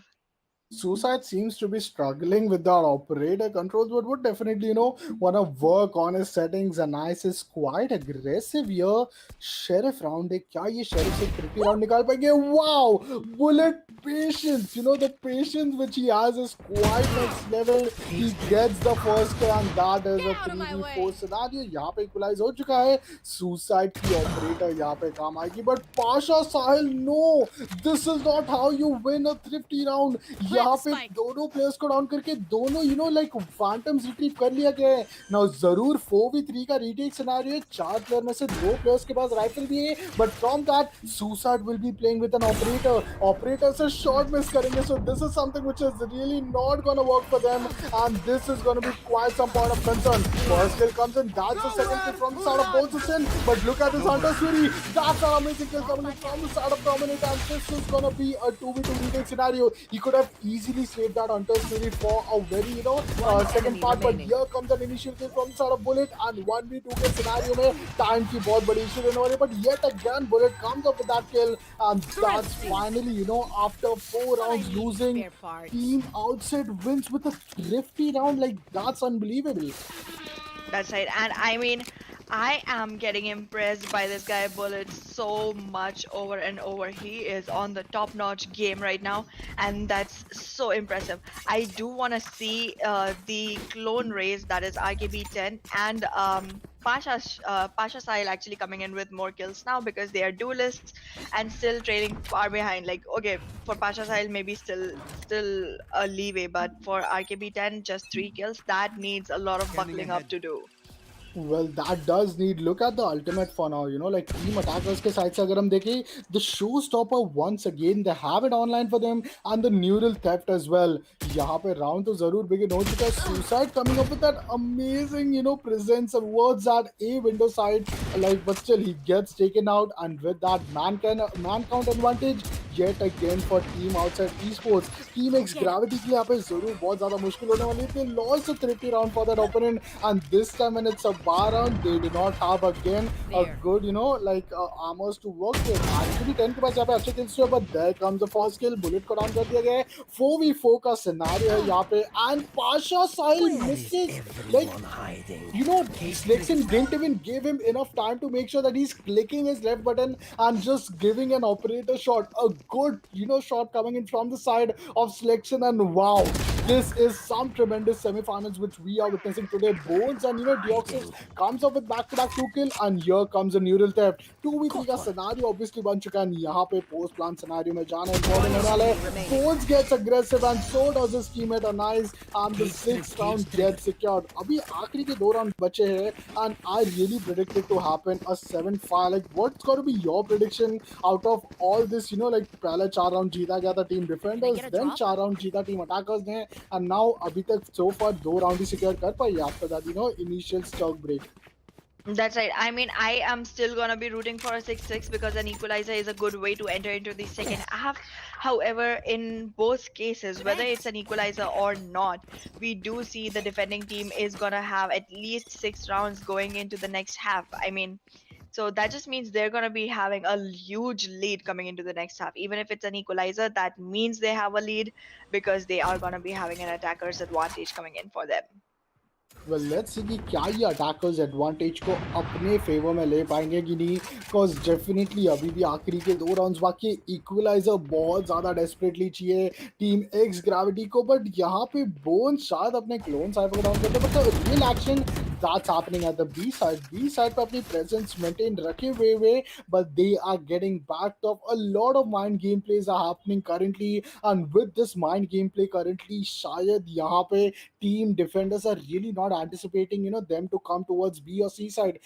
Suicide seems to be struggling with our operator controls, but would definitely, want to work on his settings. And Ice is quite aggressive here. Sheriff round है क्या ये Sheriff से tricky round निकाल पाएंगे? Wow! Bullet patience, the patience which he has is quite next level. He gets the first kill, and that is a 3v4 scenario. यहाँ पे equalize हो चुका है. Suicide की operator यहाँ पे काम आएगी, but Pasha Sahil, no! This is not how you win a thrifty round. यहाँ पे दोनों प्लेयर्स को डाउन करके दोनों फैंटम्स रिट्रीव कर लिया गया है. नाउ जरूर 4v3 का रीटेक सिनेरियो है. 4 प्लेयर में से 2 प्लेयर्स के पास राइफल भी है, but from that suicide will be playing with an operator से शॉट मिस करेंगे. So this is something which is really not gonna work for them, and this is gonna be quite some point of concern. First kill comes in, that's the second kill from the side of Bolton, but look at this Hunter Fury. That's an amazing kill coming from the side of Dominate, and this is gonna be a 2v2 retake scenario. He could have easily saved that Hunter's Fury for a very, second part, but here comes an initial kill from the side of Bullet, and 1v2 के scenario में time की बहुत बड़ी issue रहने वाली है, but yet again Bullet comes up with that kill, and that's finally, after 4 rounds losing, Team Outset wins with a thrifty round. That's unbelievable. That's right. And I mean, I am getting impressed by this guy Bullet so much over and over. He is on the top-notch game right now, and that's so impressive. I do want to see the clone race, that is RKB10, and Pasha Sahil actually coming in with more kills now, because they are duelists and still trailing far behind. Okay, for Pasha Sahil maybe still a leeway, but for RKB10 just 3 kills, that needs a lot of buckling up to do. Well, that does need. Look at the ultimate for now. Team attackers के side से अगर हम देखें, the showstopper once again they have it online for them, and the neural theft as well. यहाँ पे round तो जरूर begin हो चुका है. Suicide coming up with that amazing, presence towards that A window side. But still he gets taken out, and with that man count advantage yet again for Team Outside Esports. Team X Gravity के लिए यहाँ पे जरूर बहुत ज़्यादा मुश्किल होने वाली है. They lost the 3 round for that opponent, and this time when it's a bar round, they do not have again a good, armors to work with. Actually 10 के पास यहाँ पे अच्छे kills थे, but there comes the first kill. Bullet को down कर दिया गया है. 4v4 का scenario है यहाँ पे, and Pasha Sahil misses. Selection didn't even give him enough time to make sure that he's clicking his left button and just giving an operator shot. A good, shot coming in from the side of Selection, and wow, this is some tremendous semifinals which we are witnessing today. Bones and Deoxys comes up with back-to-back 2 kill, and here comes a neural theft. 2v3 का scenario obviously बन चुका है. यहाँ पे post plan scenario में जाना important होने वाला है. Bones gets aggressive, and so does his teammate Anais, and the 6th round gets secured. अभी आखिरी के 2 round बचे हैं, and I really predict it to happen a 7-5. What's going to be your prediction out of all this? पहले 4 round जीता गया था Team Defenders, then 4 round जीता Team Attackers ने, and now अभी तक so far 2 round ही secure कर पाई after that initial stock break. That's right. I mean, I am still gonna be rooting for a 6-6, because an equalizer is a good way to enter into the second half. However, in both cases, whether it's an equalizer or not, we do see the defending team is gonna have at least 6 rounds going into the next half. I mean, So that just means they're going to be having a huge lead coming into the next half. Even if it's an equalizer, that means they have a lead because they are going to be having an attacker's advantage coming in for them. Well, let's see कि क्या ये attackers advantage को अपने favour में ले पाएंगे कि नहीं, बिकॉज डेफिनेटली अभी भी आखिरी के 2 राउंड्स बाकी, इक्वलाइजर बहुत ज़्यादा डेस्परेटली चाहिए टीम एक्स ग्रेविटी को, बट यहाँ पे बोन शायद अपने क्लोन साइफर को डाउन करते हैं, but the real action that's happening at the B side. B side पे अपनी presence maintain रखे हुए, but they are getting backed up. A lot of mind gameplays are happening currently, and with this mind gameplay currently, शायद यहाँ पे team defenders are really not anticipating, them to come towards B or C side.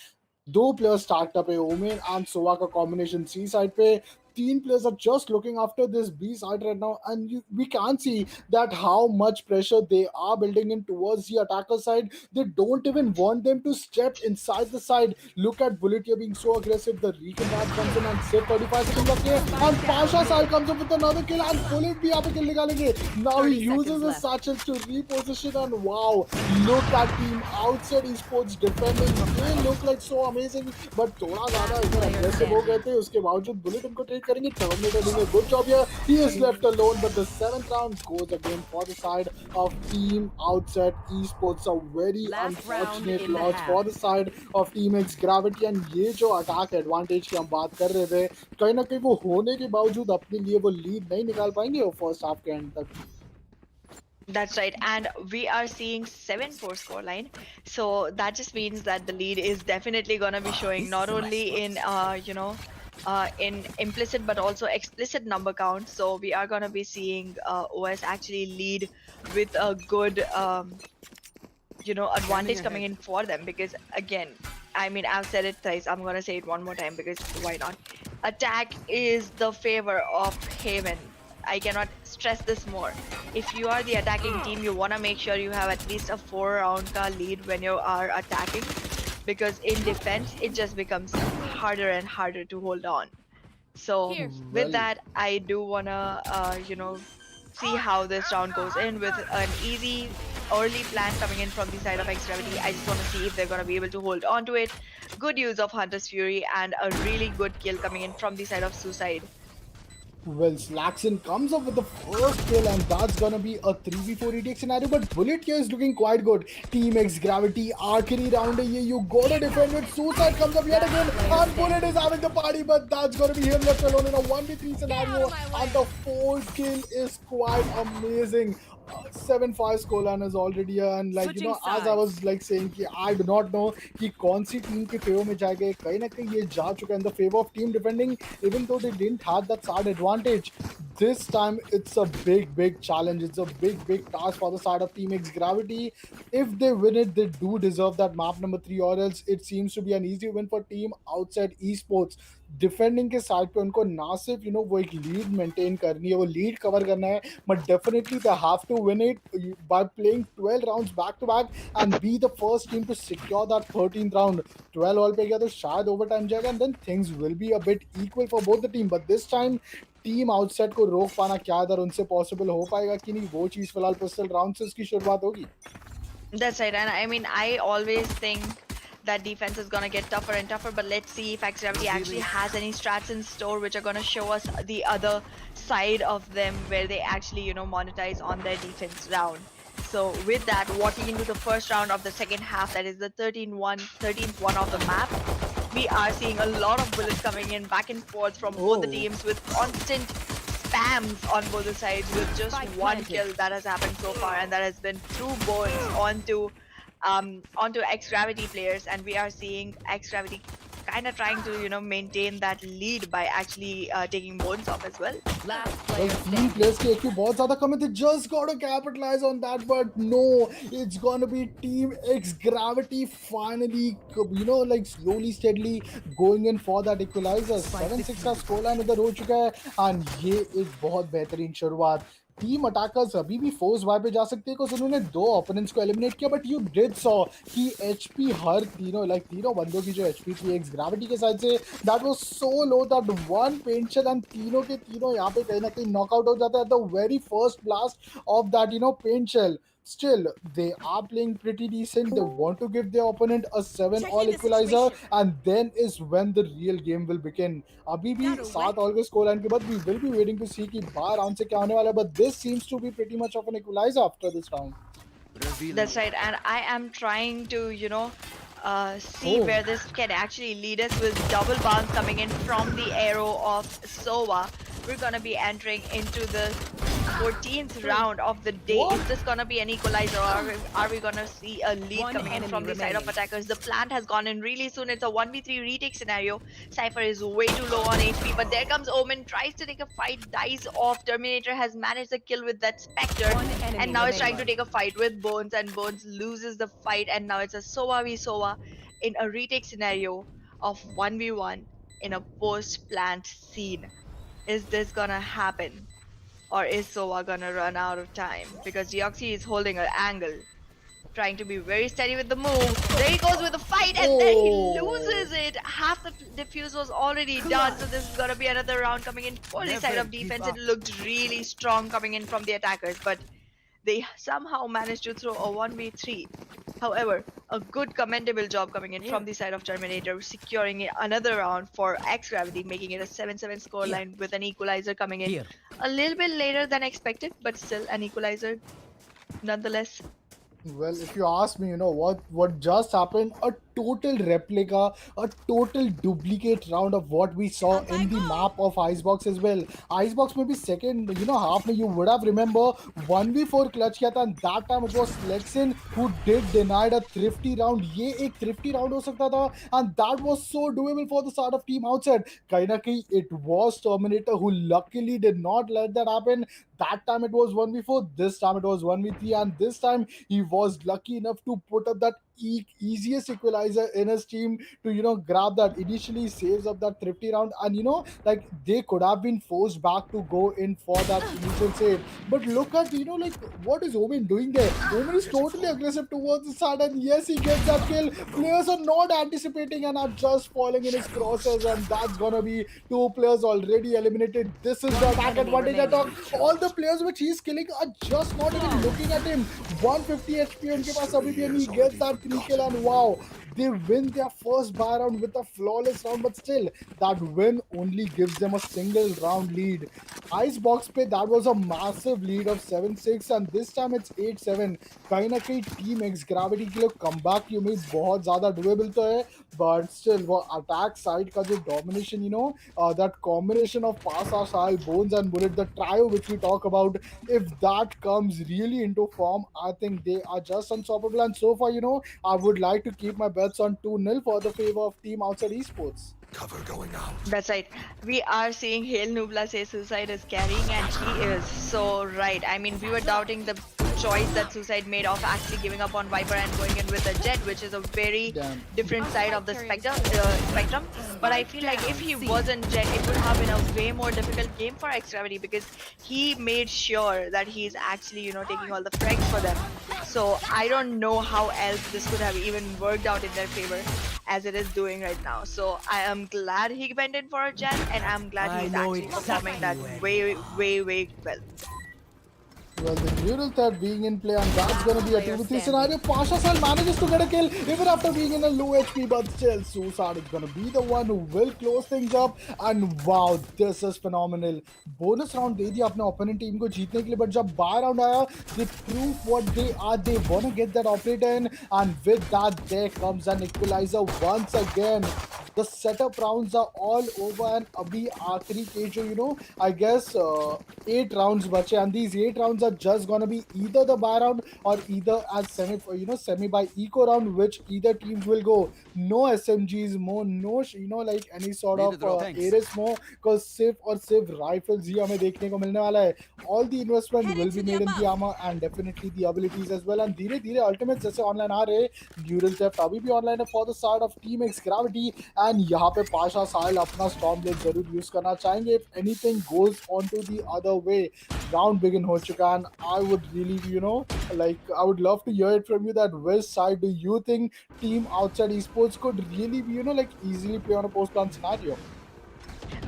2 players stacked up, Omen and Sova का combination C side पे. 3 players are just looking after this B side right now, and we can see that how much pressure they are building in towards the attacker side. They don't even want them to step inside the side. Look at Bullet here being so aggressive. The recon rat comes in and save 35 seconds of play, and Pasha side comes up with another kill, and Bullet भी यहाँ पे kill निकालेंगे. Now he uses his satchels to reposition, and wow, look at team OUTSET esports defending. They look like so amazing, but थोड़ा ज़्यादा इधर aggressive हो गए थे. उसके बावजूद Bullet उनको trade करेंगे. Terminator doing a good job here. He is left alone, but the 7th round goes again for the side of team OUTSET esports. A very unfortunate loss for the side of team X Gravity, and ये जो attack advantage की हम बात कर रहे थे, कहीं ना कहीं वो होने के बावजूद अपने लिए वो lead नहीं निकाल पाएंगे वो first half के end तक. That's right, and we are seeing 7-4 scoreline. So that just means that the lead is definitely gonna be showing not only in in implicit but also explicit number count. So we are gonna be seeing OS actually lead with a good advantage coming in for them, because again, I mean, I've said it thrice, I'm gonna say it one more time because why not? Attack is the favor of Haven. I cannot stress this more. If you are the attacking team, you want to make sure you have at least a 4-round ka lead when you are attacking, because in defense it just becomes harder and harder to hold on. So with that, I do want to see how this round goes in with an easy early plan coming in from the side of X Gravity. I just want to see if they're going to be able to hold on to it. Good use of Hunter's Fury and a really good kill coming in from the side of Suicide. Well, Slaxon comes up with the first kill, and that's gonna be a 3v4 ETX scenario, but Bullet here is looking quite good. Team X Gravity, आखिरी round है ये, you gotta defend it. Suicide comes up yet again, and Bullet is having the party, but that's gonna be him left alone in a 1v3 scenario, and the fourth kill is quite amazing. 7-5 scoreline is already here, and as I was saying कि I do not know कि कौन सी team के favour में जाएगा. कहीं ना कहीं ये जा चुका है in the favor of team defending, even though they didn't have that side advantage. This time it's a big challenge. It's a big task for the side of Team X Gravity. If they win it, they do deserve that map number 3, or else it seems to be an easy win for Team OUTSET esports. Defending के side पे उनको ना सिर्फ वो एक lead maintain करनी है, वो लीड कवर करना है, but definitely they have to win it by playing 12 rounds back to back and be the first team to secure that 13th round. 12 all पे गया तो शायद ओवर टाइम जाएगा, and then things will be a bit equal for both the team, but this time team Outset को रोक पाना क्या इधर उनसे पॉसिबल हो पाएगा कि नहीं, वो चीज फिलहाल पिस्टल राउंड से उसकी शुरुआत होगी. That's right, and I mean, I always think that defense is gonna get tougher and tougher, but let's see if X Gravity actually has any strats in store which are gonna show us the other side of them, where they actually monetize on their defense round. So with that, walking into the first round of the second half, that is the 13th one of the map, we are seeing a lot of bullets coming in back and forth from both the teams, with constant spams on both the sides, with just one kill that has happened so far, and that has been through bones onto X Gravity players, and we are seeing X Gravity kind of trying to maintain that lead by actually taking bones off as well. Team players के एक भी बहुत ज़्यादा कम है, they just gotta capitalize on that, but no, it's gonna be Team X Gravity finally slowly steadily going in for that equalizer. 7-6 का scoreline उधर हो चुका है, and ये एक बहुत बेहतरीन शुरुआत. टीम अटैकर्स अभी भी फोर्स वाई पे जा सकते हैं, बिकॉज उन्होंने 2 ओपोनेंट्स को एलिमिनेट किया, बट यू डिड सॉ कि एचपी हर तीनों बंदों की जो एचपी थी एक्स ग्रेविटी के साइड से, that was so low that one पेंशल एंड तीनों के तीनों यहाँ पे कहीं ना कहीं नॉकआउट हो जाता है the very first blast of that पेंशल. Still, they are playing pretty decent. They want to give their opponent a 7 all Checking the equalizer, situation. and then is when the real game will begin. अभी भी Got a 7 weapon. all के score line के बाद we will be waiting to see कि बाहर round से क्या होने वाला है, but this seems to be pretty much of an equalizer after this round. That's right, and I am trying to, see Oh, where this can actually lead us with double bounce coming in from the arrow of Sova. We're gonna be entering into the 14th round of the day. what? Is this gonna be an equalizer, or are we gonna see a lead One coming in from the enemy side of remaining. attackers? The plant has gone in really soon. It's a 1v3 retake scenario. Cypher is way too low on HP, but there comes Omen, tries to take a fight, dies off. Terminator has managed the kill with that Spectre, One enemy and now it's trying to remaining. take a fight with Bones, and Bones loses the fight, and now it's a Sova v Sova in a retake scenario of 1v1 in a post plant scene. Is this gonna happen? Or is Sova gonna run out of time? Because Deoxy is holding an angle, trying to be very steady with the move. There he goes with the fight, and then he Oh, loses it. Half the defuse was already done, so this is gonna be another round coming in for the side Never of give defense. up. It looked really strong coming in from the attackers, but they somehow managed to throw a 1v3. However, a good commendable job coming in from the side of Terminator, securing another round for X Gravity, making it a 7-7 scoreline with an equalizer coming in a little bit later than expected, but still an equalizer nonetheless. well, if you ask me, what just happened? A total replica, a total duplicate round of what we saw Up I in the go. map of Icebox as well. Icebox maybe second, half में you would have remember 1v4 clutch किया था, and that time it was Lexin who did denied a thrifty round. ये एक thrifty round हो सकता था, and that was so doable for the start of team outside. कहीं ना कहीं it was Terminator who luckily did not let that happen. That time it was 1v4, this time it was 1v3, and this time he was lucky enough to put up that easiest equalizer in his team to grab that. Initially saves up that thrifty round, and like they could have been forced back to go in for that initial save. But look at like what is Omen doing there? Omen is totally aggressive towards the side, and yes, he gets that kill. Players are not anticipating and are just falling in his crosses, and that's gonna be two players already eliminated. This is the One attack enemy advantage I remaining. talk. All the players which he's killing are just not even looking at him. 150 HP उनके पास अभी भी, and he gets that 3 kill, and wow, they win their first buy round with a flawless round, but still that win only gives them a single round lead. Icebox पे that was a massive lead of 7-6, and this time it's 8-7. कहीं ना कहीं team X Gravity के लिए comeback की उम्मीद बहुत ज़्यादा डुएबल तो है, but still वो अटैक साइड का जो domination, that combination of Pasa, Sal, Bones and Bullet, the trio which we talk about, if that comes really into form, I think they are just unstoppable. And so far, I would like to keep my bets on 2-0 for the favor of Team Outside Esports. Cover going out. That's right. We are seeing Hail Nubla say Suicide is carrying, and he is so right. I mean, we were doubting the choice that Suicide made of actually giving up on Viper and going in with a Jet, which is a very Damn. different side of the spectrum. But I feel like if he wasn't Jet, it would have been a way more difficult game for X Gravity, because he made sure that he's actually, taking all the frags for them. So I don't know how else this could have even worked out in their favor as it is doing right now. So I am glad he went in for a Jet, and I'm glad he's actually performing that way, way, way well. Well, the neural threat being in play, and that's going to be a 2v3 scenario. Pasha Sal manages to get a kill even after being in a low HP, but still, Susad is going to be the one who will close things up. And wow, this is phenomenal. Bonus round दे दिया अपने opponent team को जीतने के लिए, but जब buy round आया, they prove what they are. They want to get that operator in, and with that, there comes an equalizer once again. The setup rounds are all over, and abhi aakhri ke jo, I guess 8 rounds bache, and these 8 rounds are just gonna be either the buy round or either as semi by eco round, which either teams will go. No SMGs more, no like any sort of Ares more, because Civ or Civ rifles ही हमें देखने को मिलने वाला है. All the investment will be made in the armor and definitely the abilities as well. And धीरे धीरे ultimates जैसे online आ रहे, Neural Theft अभी भी online है for the side of Team X Gravity, and यहाँ पे पाशा साहिल अपना Storm Blade जरूर use करना चाहेंगे if anything goes on to the other way. Round begin हो चुका, and I would really, I would love to hear it from you that which side do you think Team Outside Esports could really be, easily play on a post-plan scenario?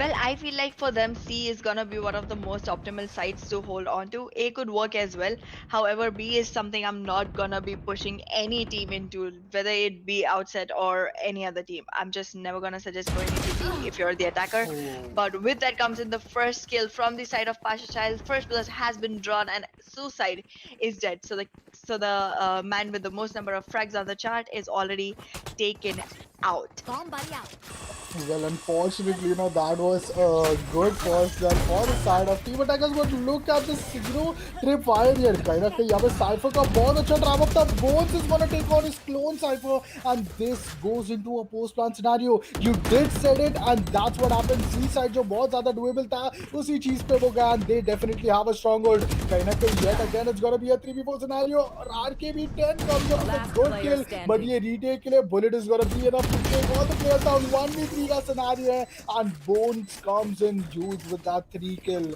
Well, I feel like for them, C is gonna be one of the most optimal sites to hold on to. A could work as well. However, B is something I'm not gonna be pushing any team into, whether it be Outset or any other team. I'm just never gonna suggest going into B if you're the attacker. Oh. But with that comes in the first kill from the side of Pasha Child. First blood has been drawn, and Suicide is dead. So the man with the most number of frags on the chart is already taken out. Bomb buddy out. Well, unfortunately, that was a good first gun for the side of team attackers. But look at this, trip fire here. Kind of यहाँ पे Cypher का बहुत अच्छा trap up था. Bones is gonna take on his clone Cypher, and this goes into a post plan scenario. You did said it, and that's what happened. C side जो बहुत ज़्यादा doable था, उसी चीज पे वो गया, and they definitely have a stronghold. कहीं ना कहीं yet again it's gonna be a 3v4 scenario. और RKB10 comes up with a good kill, but ये retake के लिए Bullet is gonna be enough to take all the players down. 1v3 का scenario है, and Bones comes in huge with that 3 kill.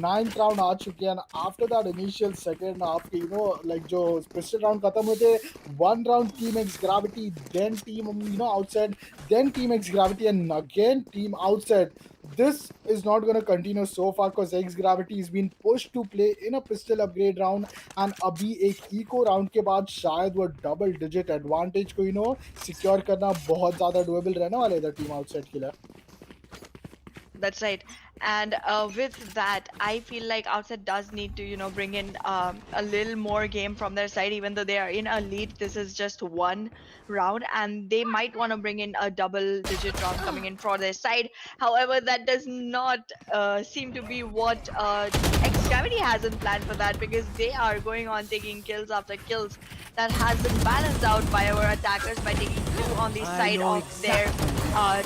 9th round आ चुके हैं, and after that initial second half के like जो pistol round खत्म हुए थे, 1 round Team X Gravity, then Team Outset, then Team X Gravity, and again Team Outset. This is not going to continue so far because X Gravity has been pushed to play in a pistol upgrade round, and अभी एक eco round के बाद शायद वो double digit advantage को secure करना बहुत ज़्यादा doable रहने वाला है इधर Team Outset के लिए. That's right. And with that, I feel like Outset does need to, bring in a little more game from their side, even though they are in a lead. This is just one round, and they might want to bring in a double-digit round coming in for their side. However, that does not seem to be what X Gravity has in plan for that, because they are going on taking kills after kills. That has been balanced out by our attackers by taking 2 on the side of their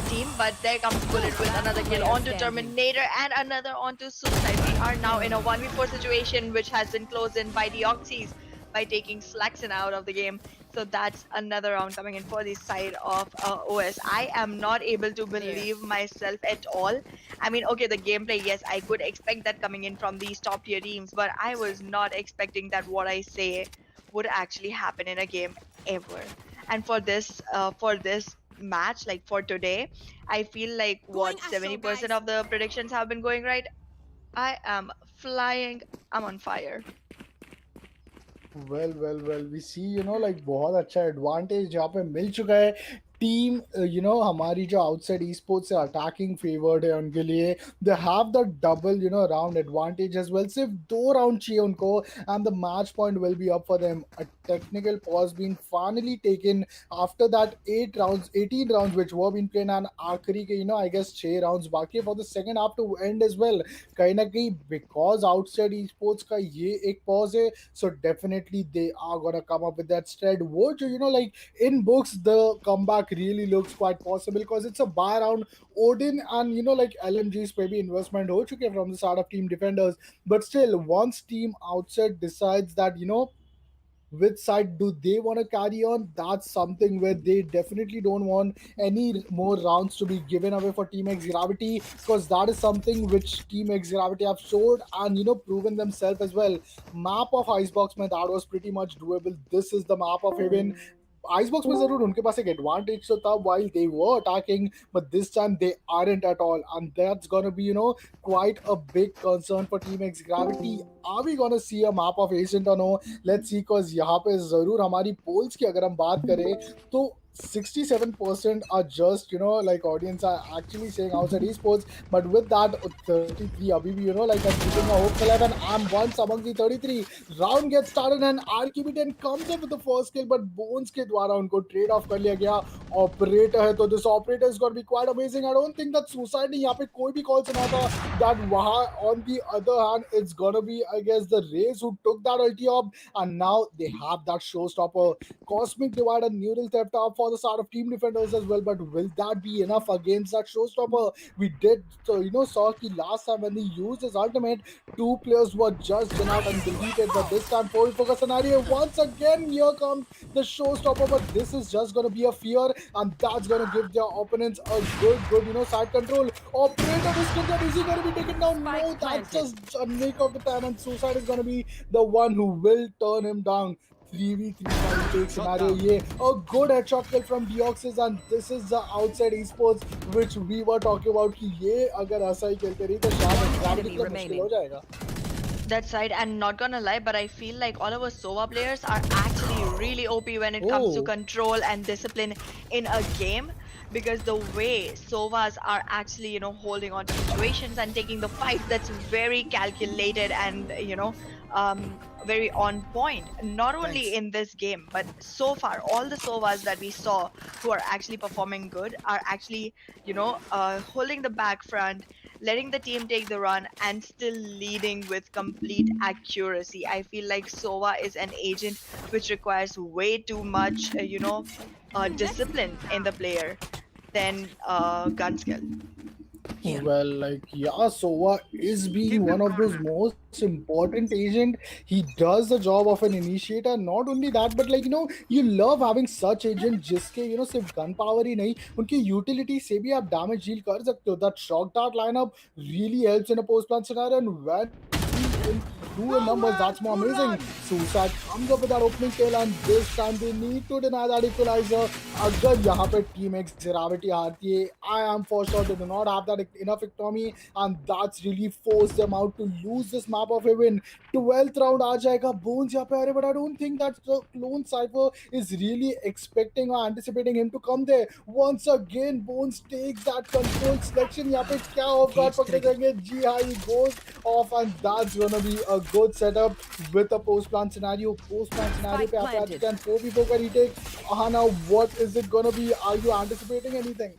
team. But there comes Bullet with another kill onto Terminator and another onto Suicide. We are now in a 1v4 situation, which has been closed in by the Oxys by taking Slaxon out of the game. So that's another round coming in for the side of OS. I am not able to believe myself at all. I mean, okay, the gameplay, yes, I could expect that coming in from these top tier teams, but I was not expecting that what I say would actually happen in a game ever. And for this match, like for today, I feel like what 70% of the predictions have been going right. I am flying. I'm on fire. Well, we see like बहुत अच्छा advantage यहाँ पे मिल चुका है. Team हमारी जो outside esports से attacking favoured है उनके लिए. They have the double round advantage as well. सिर्फ 2 राउंड चाहिए उनको, and the match point will be up for them. A technical pause being finally taken after that 18 rounds which were being played, and आखिरी के I guess 6 rounds बाकी for the second half to end as well. कहीं ना कहीं because outside esports का ये एक pause है, so definitely they are gonna come up with that strat. वो जो like in books the comeback really looks quite possible because it's a buy round. Odin and like LMGs पे भी investment हो चुके from the side of team defenders, but still once team outside decides that which side do they want to carry on, that's something where they definitely don't want any more rounds to be given away for Team X Gravity, because that is something which Team X Gravity have showed and proven themselves as well. Map of Icebox में that was pretty much doable. This is the map of Heaven. Icebox में जरूर उनके पास एक advantage तो था while they were attacking, but this time they aren't at all, and that's gonna be quite a big concern for Team X Gravity. Are we gonna see a map of Ascent or no? Let's see, because यहाँ पे जरूर हमारी polls की अगर हम बात करें तो 67% are just like audience are actually saying outside esports, but with that 33 abhi bhi like I'm keeping a hope alive, and I'm once among the 33. Round gets started and RKB10 comes up with the first kill, but Bones के द्वारा उनको trade off कर लिया गया. Operator है तो this operator is going to be quite amazing. I don't think that Suicide ने यहाँ पे कोई भी call सुना था. That वहाँ on the other hand it's gonna be I guess the Rays who took that ulti up, and now they have that showstopper. Cosmic Divide and Neural Theft up for the side of team defenders as well, but will that be enough against that showstopper? We did saw कि last time when he used his ultimate, 2 players were just out and deleted, but this time for focus scenario once again here comes the showstopper, but this is just gonna be a fear, and that's gonna give their opponents a good side control. Operator is gonna be taken down. No, that's just a nick of the time, and Suicide is gonna be the one who will turn him down. 3v3 fight fake scenario. Yeah, a good headshot kill from Deoxys, and this is the outside esports which we were talking about. कि ये अगर ऐसा ही खेलते रही तो शायद gravity के लिए मुश्किल हो जाएगा. That's right, and not gonna lie, but I feel like all of our Sova players are actually really OP when it comes to Oh, control and discipline in a game. Because the way Sovas are actually, holding on to situations and taking the fights, that's very calculated and, very on point. Not only thanks. in this game, but so far, all the Sovas that we saw who are actually performing good are actually, holding the back front, letting the team take the run, and still leading with complete accuracy. I feel like Sova is an agent which requires way too much, discipline in the player than gun skill. Well, like, yeah, Sova is being one of those most important agent. He does the job of an initiator. Not only that, but like, you love having such agent जिसके सिर्फ gun power ही नहीं, उनकी utility से भी आप damage deal कर सकते हो. That shock dart lineup really helps in a post plant scenario, and when he do in numbers, that's more amazing. Suicide comes up with that opening kill, and this time they need to deny that equalizer. अगर यहाँ पे team x gravity हारती है, I am for sure they do not have that enough economy, and that's really forced them out to lose this map of a win. 12th round आ जाएगा Bones यहाँ पे आ रहे, but I don't think that the clone Cypher is really expecting or anticipating him to come there. Once again, Bones takes that control selection. यहाँ पे क्या off guard पकड़े जाएंगे? जी हाँ, he goes off, and that's gonna be a good setup with a post plant scenario. Post plant scenario पे आप आज can 4v4 का retake. Aahna, what is it gonna be? Are you anticipating anything?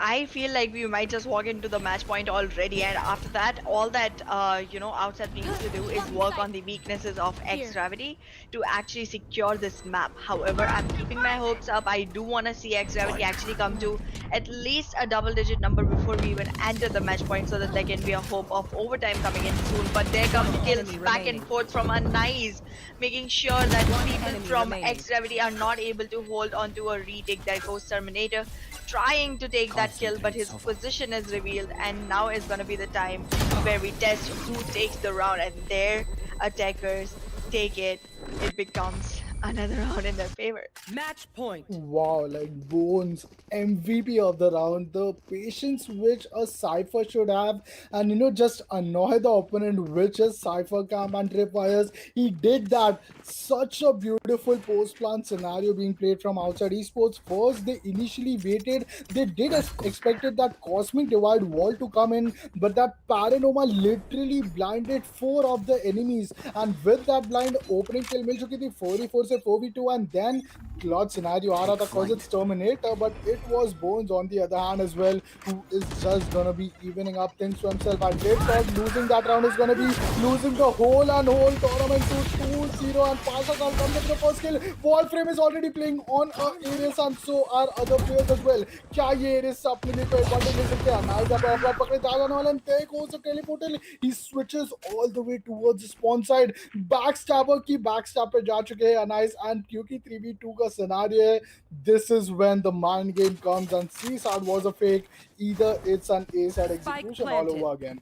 I feel like we might just walk into the match point already, and after that, all that Outset needs to do is work on the weaknesses of X Gravity to actually secure this map. However, I'm keeping my hopes up. I do want to see X Gravity actually come to at least a double-digit number before we even enter the match point, so that there can be a hope of overtime coming in soon. But there come kills back and forth from a nice, making sure that people from X Gravity are not able to hold on to a retake. There goes Terminator, trying to take that kill, but his position is revealed, and now is going to be the time where we test who takes the round, and their attackers take it. It becomes another round in their favor. Match point. Wow, like Bones, MVP of the round. The patience which a Cypher should have, and just annoy the opponent, which is Cypher Camp and Tripwires. He did that. Such a beautiful post plant scenario being played from outside esports. First, they initially waited. They did expected that cosmic divide wall to come in, but that Paranoma literally blinded 4 of the enemies, and with that blind opening kill मिल चुकी थी 4v4 से 4v2, and then clutch scenario आ रहा था cause it's Terminator, but it was Bones on the other hand as well, who is just gonna be evening up things to himself. I did thought losing that round is gonna be losing the whole tournament to 2-0, and Pasha comes up with the first kill. Wall frame is already playing on Ares, and so are other players as well. क्या ये Ares अपने लिए कोई advantage ले सकते हैं? Nice up off guard पकड़े जा जाने वाले, and take also teleportal. He switches all the way towards the spawn side. Backstabber की backstab पे जा चुके हैं Nice, and क्योंकि 3v2 का scenario है, this is when the mind game comes, and CSAT was a fake. Either it's an A-side execution all over again.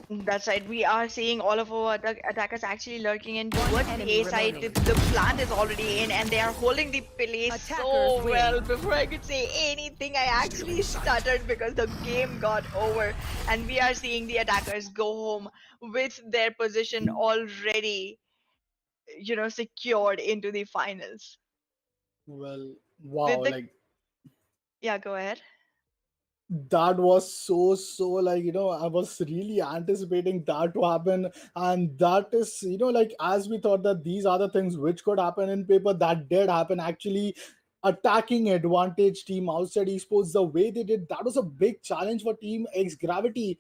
That's right. We are seeing all of our attackers actually lurking in towards the A side. The plant is already in, and they are holding the place so well. Before I could say anything, I actually stuttered because the game got over, and we are seeing the attackers go home with their position already, secured into the finals. Well, With wow, the like Yeah, go ahead. that was so like I was really anticipating that to happen, and that is like as we thought that these are the things which could happen in paper, that did happen actually. Attacking advantage team outside esports, the way they did, that was a big challenge for team X Gravity.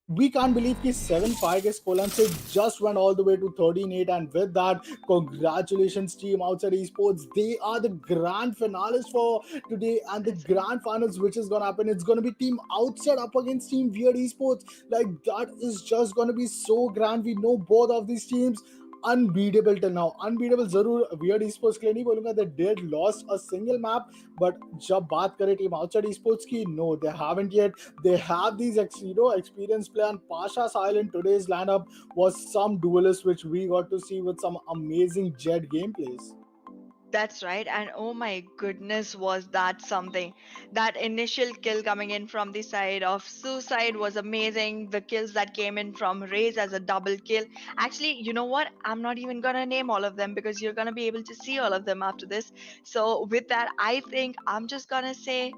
We can't believe कि 7-5 के scoreline से just went all the way to 13-8, and with that, congratulations team outside esports. They are the grand finalists for today, and the grand finals which is gonna happen, it's gonna be team outside up against team weird esports. Like, that is just gonna be so grand. We know both of these teams unbeatable till now. Unbeatable जरूर weird esports के लिए नहीं बोलूंगा, they did lost a single map, but जब बात करें team outside esports की, no, they haven't yet. They have these experienced player, and Pasha Sahil in today's lineup was some duelist which we got to see with some amazing jet gameplays. That's right. And oh my goodness, was that something. That initial kill coming in from the side of Suicide was amazing. The kills that came in from Raze as a double kill. Actually, you know what? I'm not even gonna name all of them because you're gonna be able to see all of them after this. So, with that, I think I'm just gonna say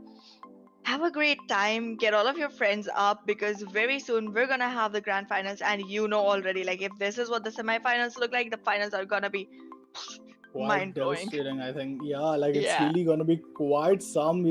have a great time, get all of your friends up because very soon we're gonna have the grand finals, and you know already, like, if this is what the semifinals look like, the finals are gonna be Quite mind blowing. devastating, I think. Yeah, like it's Yeah. really going to be quite some,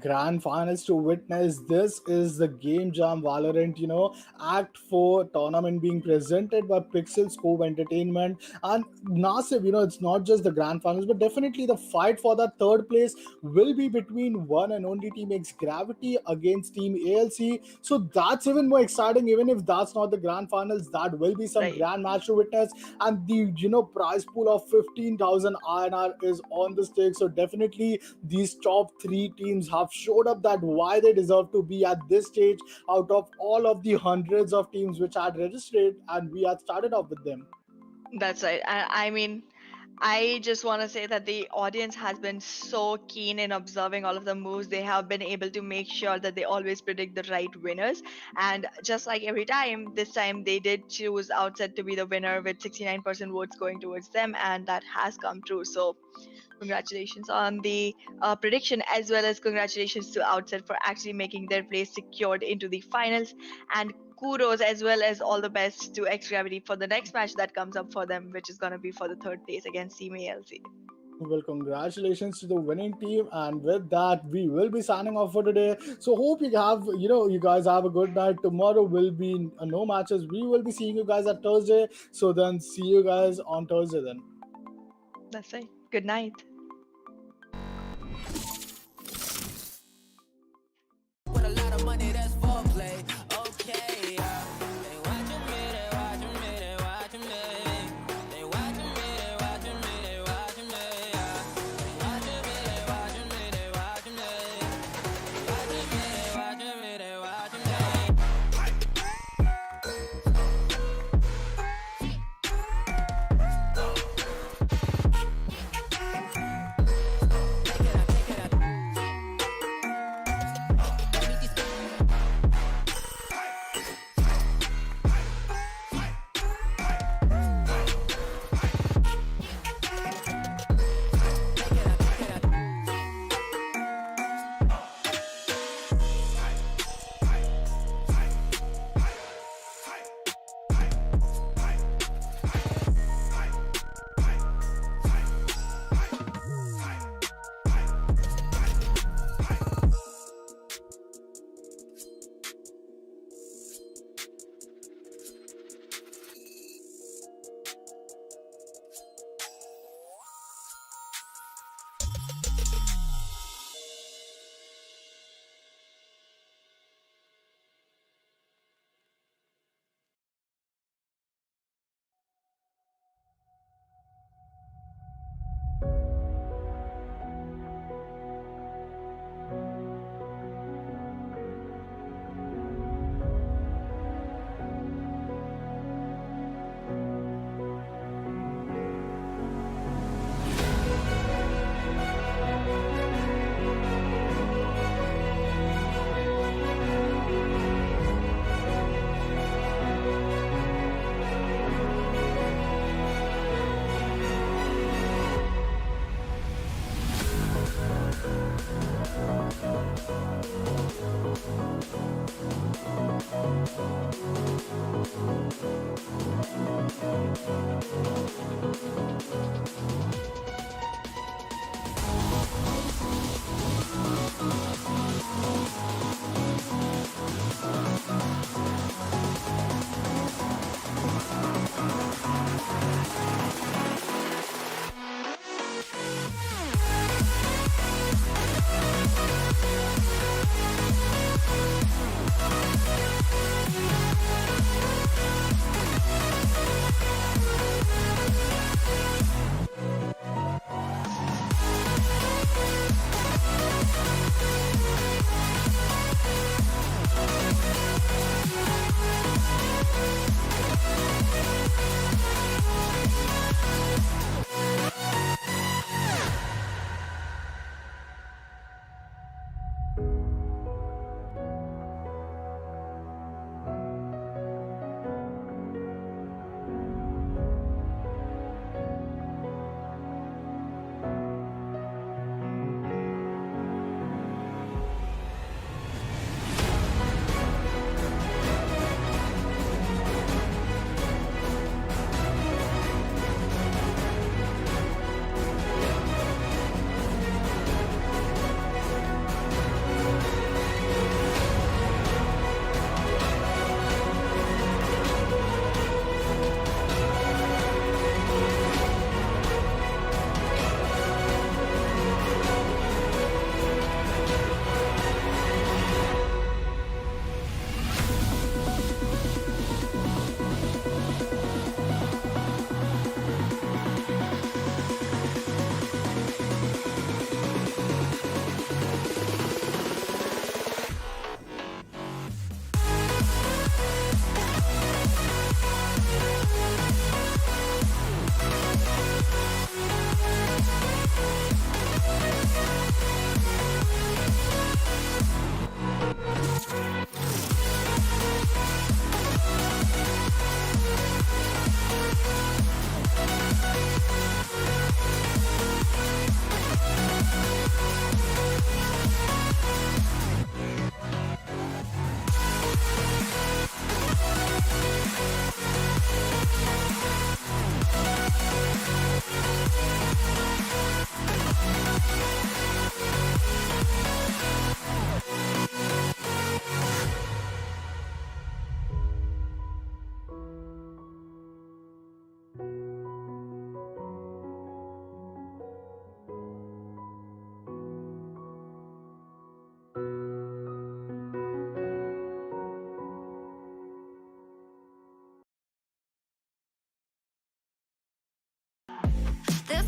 grand finals to witness. This is the Game Jam Valorant, Act 4 tournament being presented by PixelScope Entertainment. And Nasib, it's not just the grand finals, but definitely the fight for that third place will be between one and only Team X Gravity against Team ALC. So that's even more exciting, even if that's not the grand finals, that will be some Right. grand match to witness. And the prize pool of 15,000 INR is on the stake. So definitely these top three teams have showed up that why they deserve to be at this stage out of all of the hundreds of teams which had registered, and we had started off with them. That's right. I mean, I just want to say that the audience has been so keen in observing all of the moves. They have been able to make sure that they always predict the right winners. And just like every time, this time they did choose Outset to be the winner with 69% votes going towards them, and that has come true. So, congratulations on the prediction, as well as congratulations to Outset for actually making their place secured into the finals. And kudos as well as all the best to X Gravity for the next match that comes up for them, which is going to be for the third place against Team ALC. Well, congratulations to the winning team, and with that, we will be signing off for today. So, hope you guys have a good night. Tomorrow will be no matches. We will be seeing you guys at Thursday. So, then see you guys on Thursday then. That's right. Good night. With a lot of money, that's foreplay. Okay, yeah. They watching me, they watching me, they watching me. They watching me, they watching me, they watching me, yeah. They watching me, they watching me, they watching me. They watching me, they watching me, they watching me.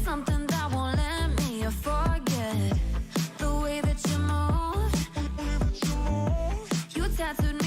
something that won't let me forget the way that you move. You tattooed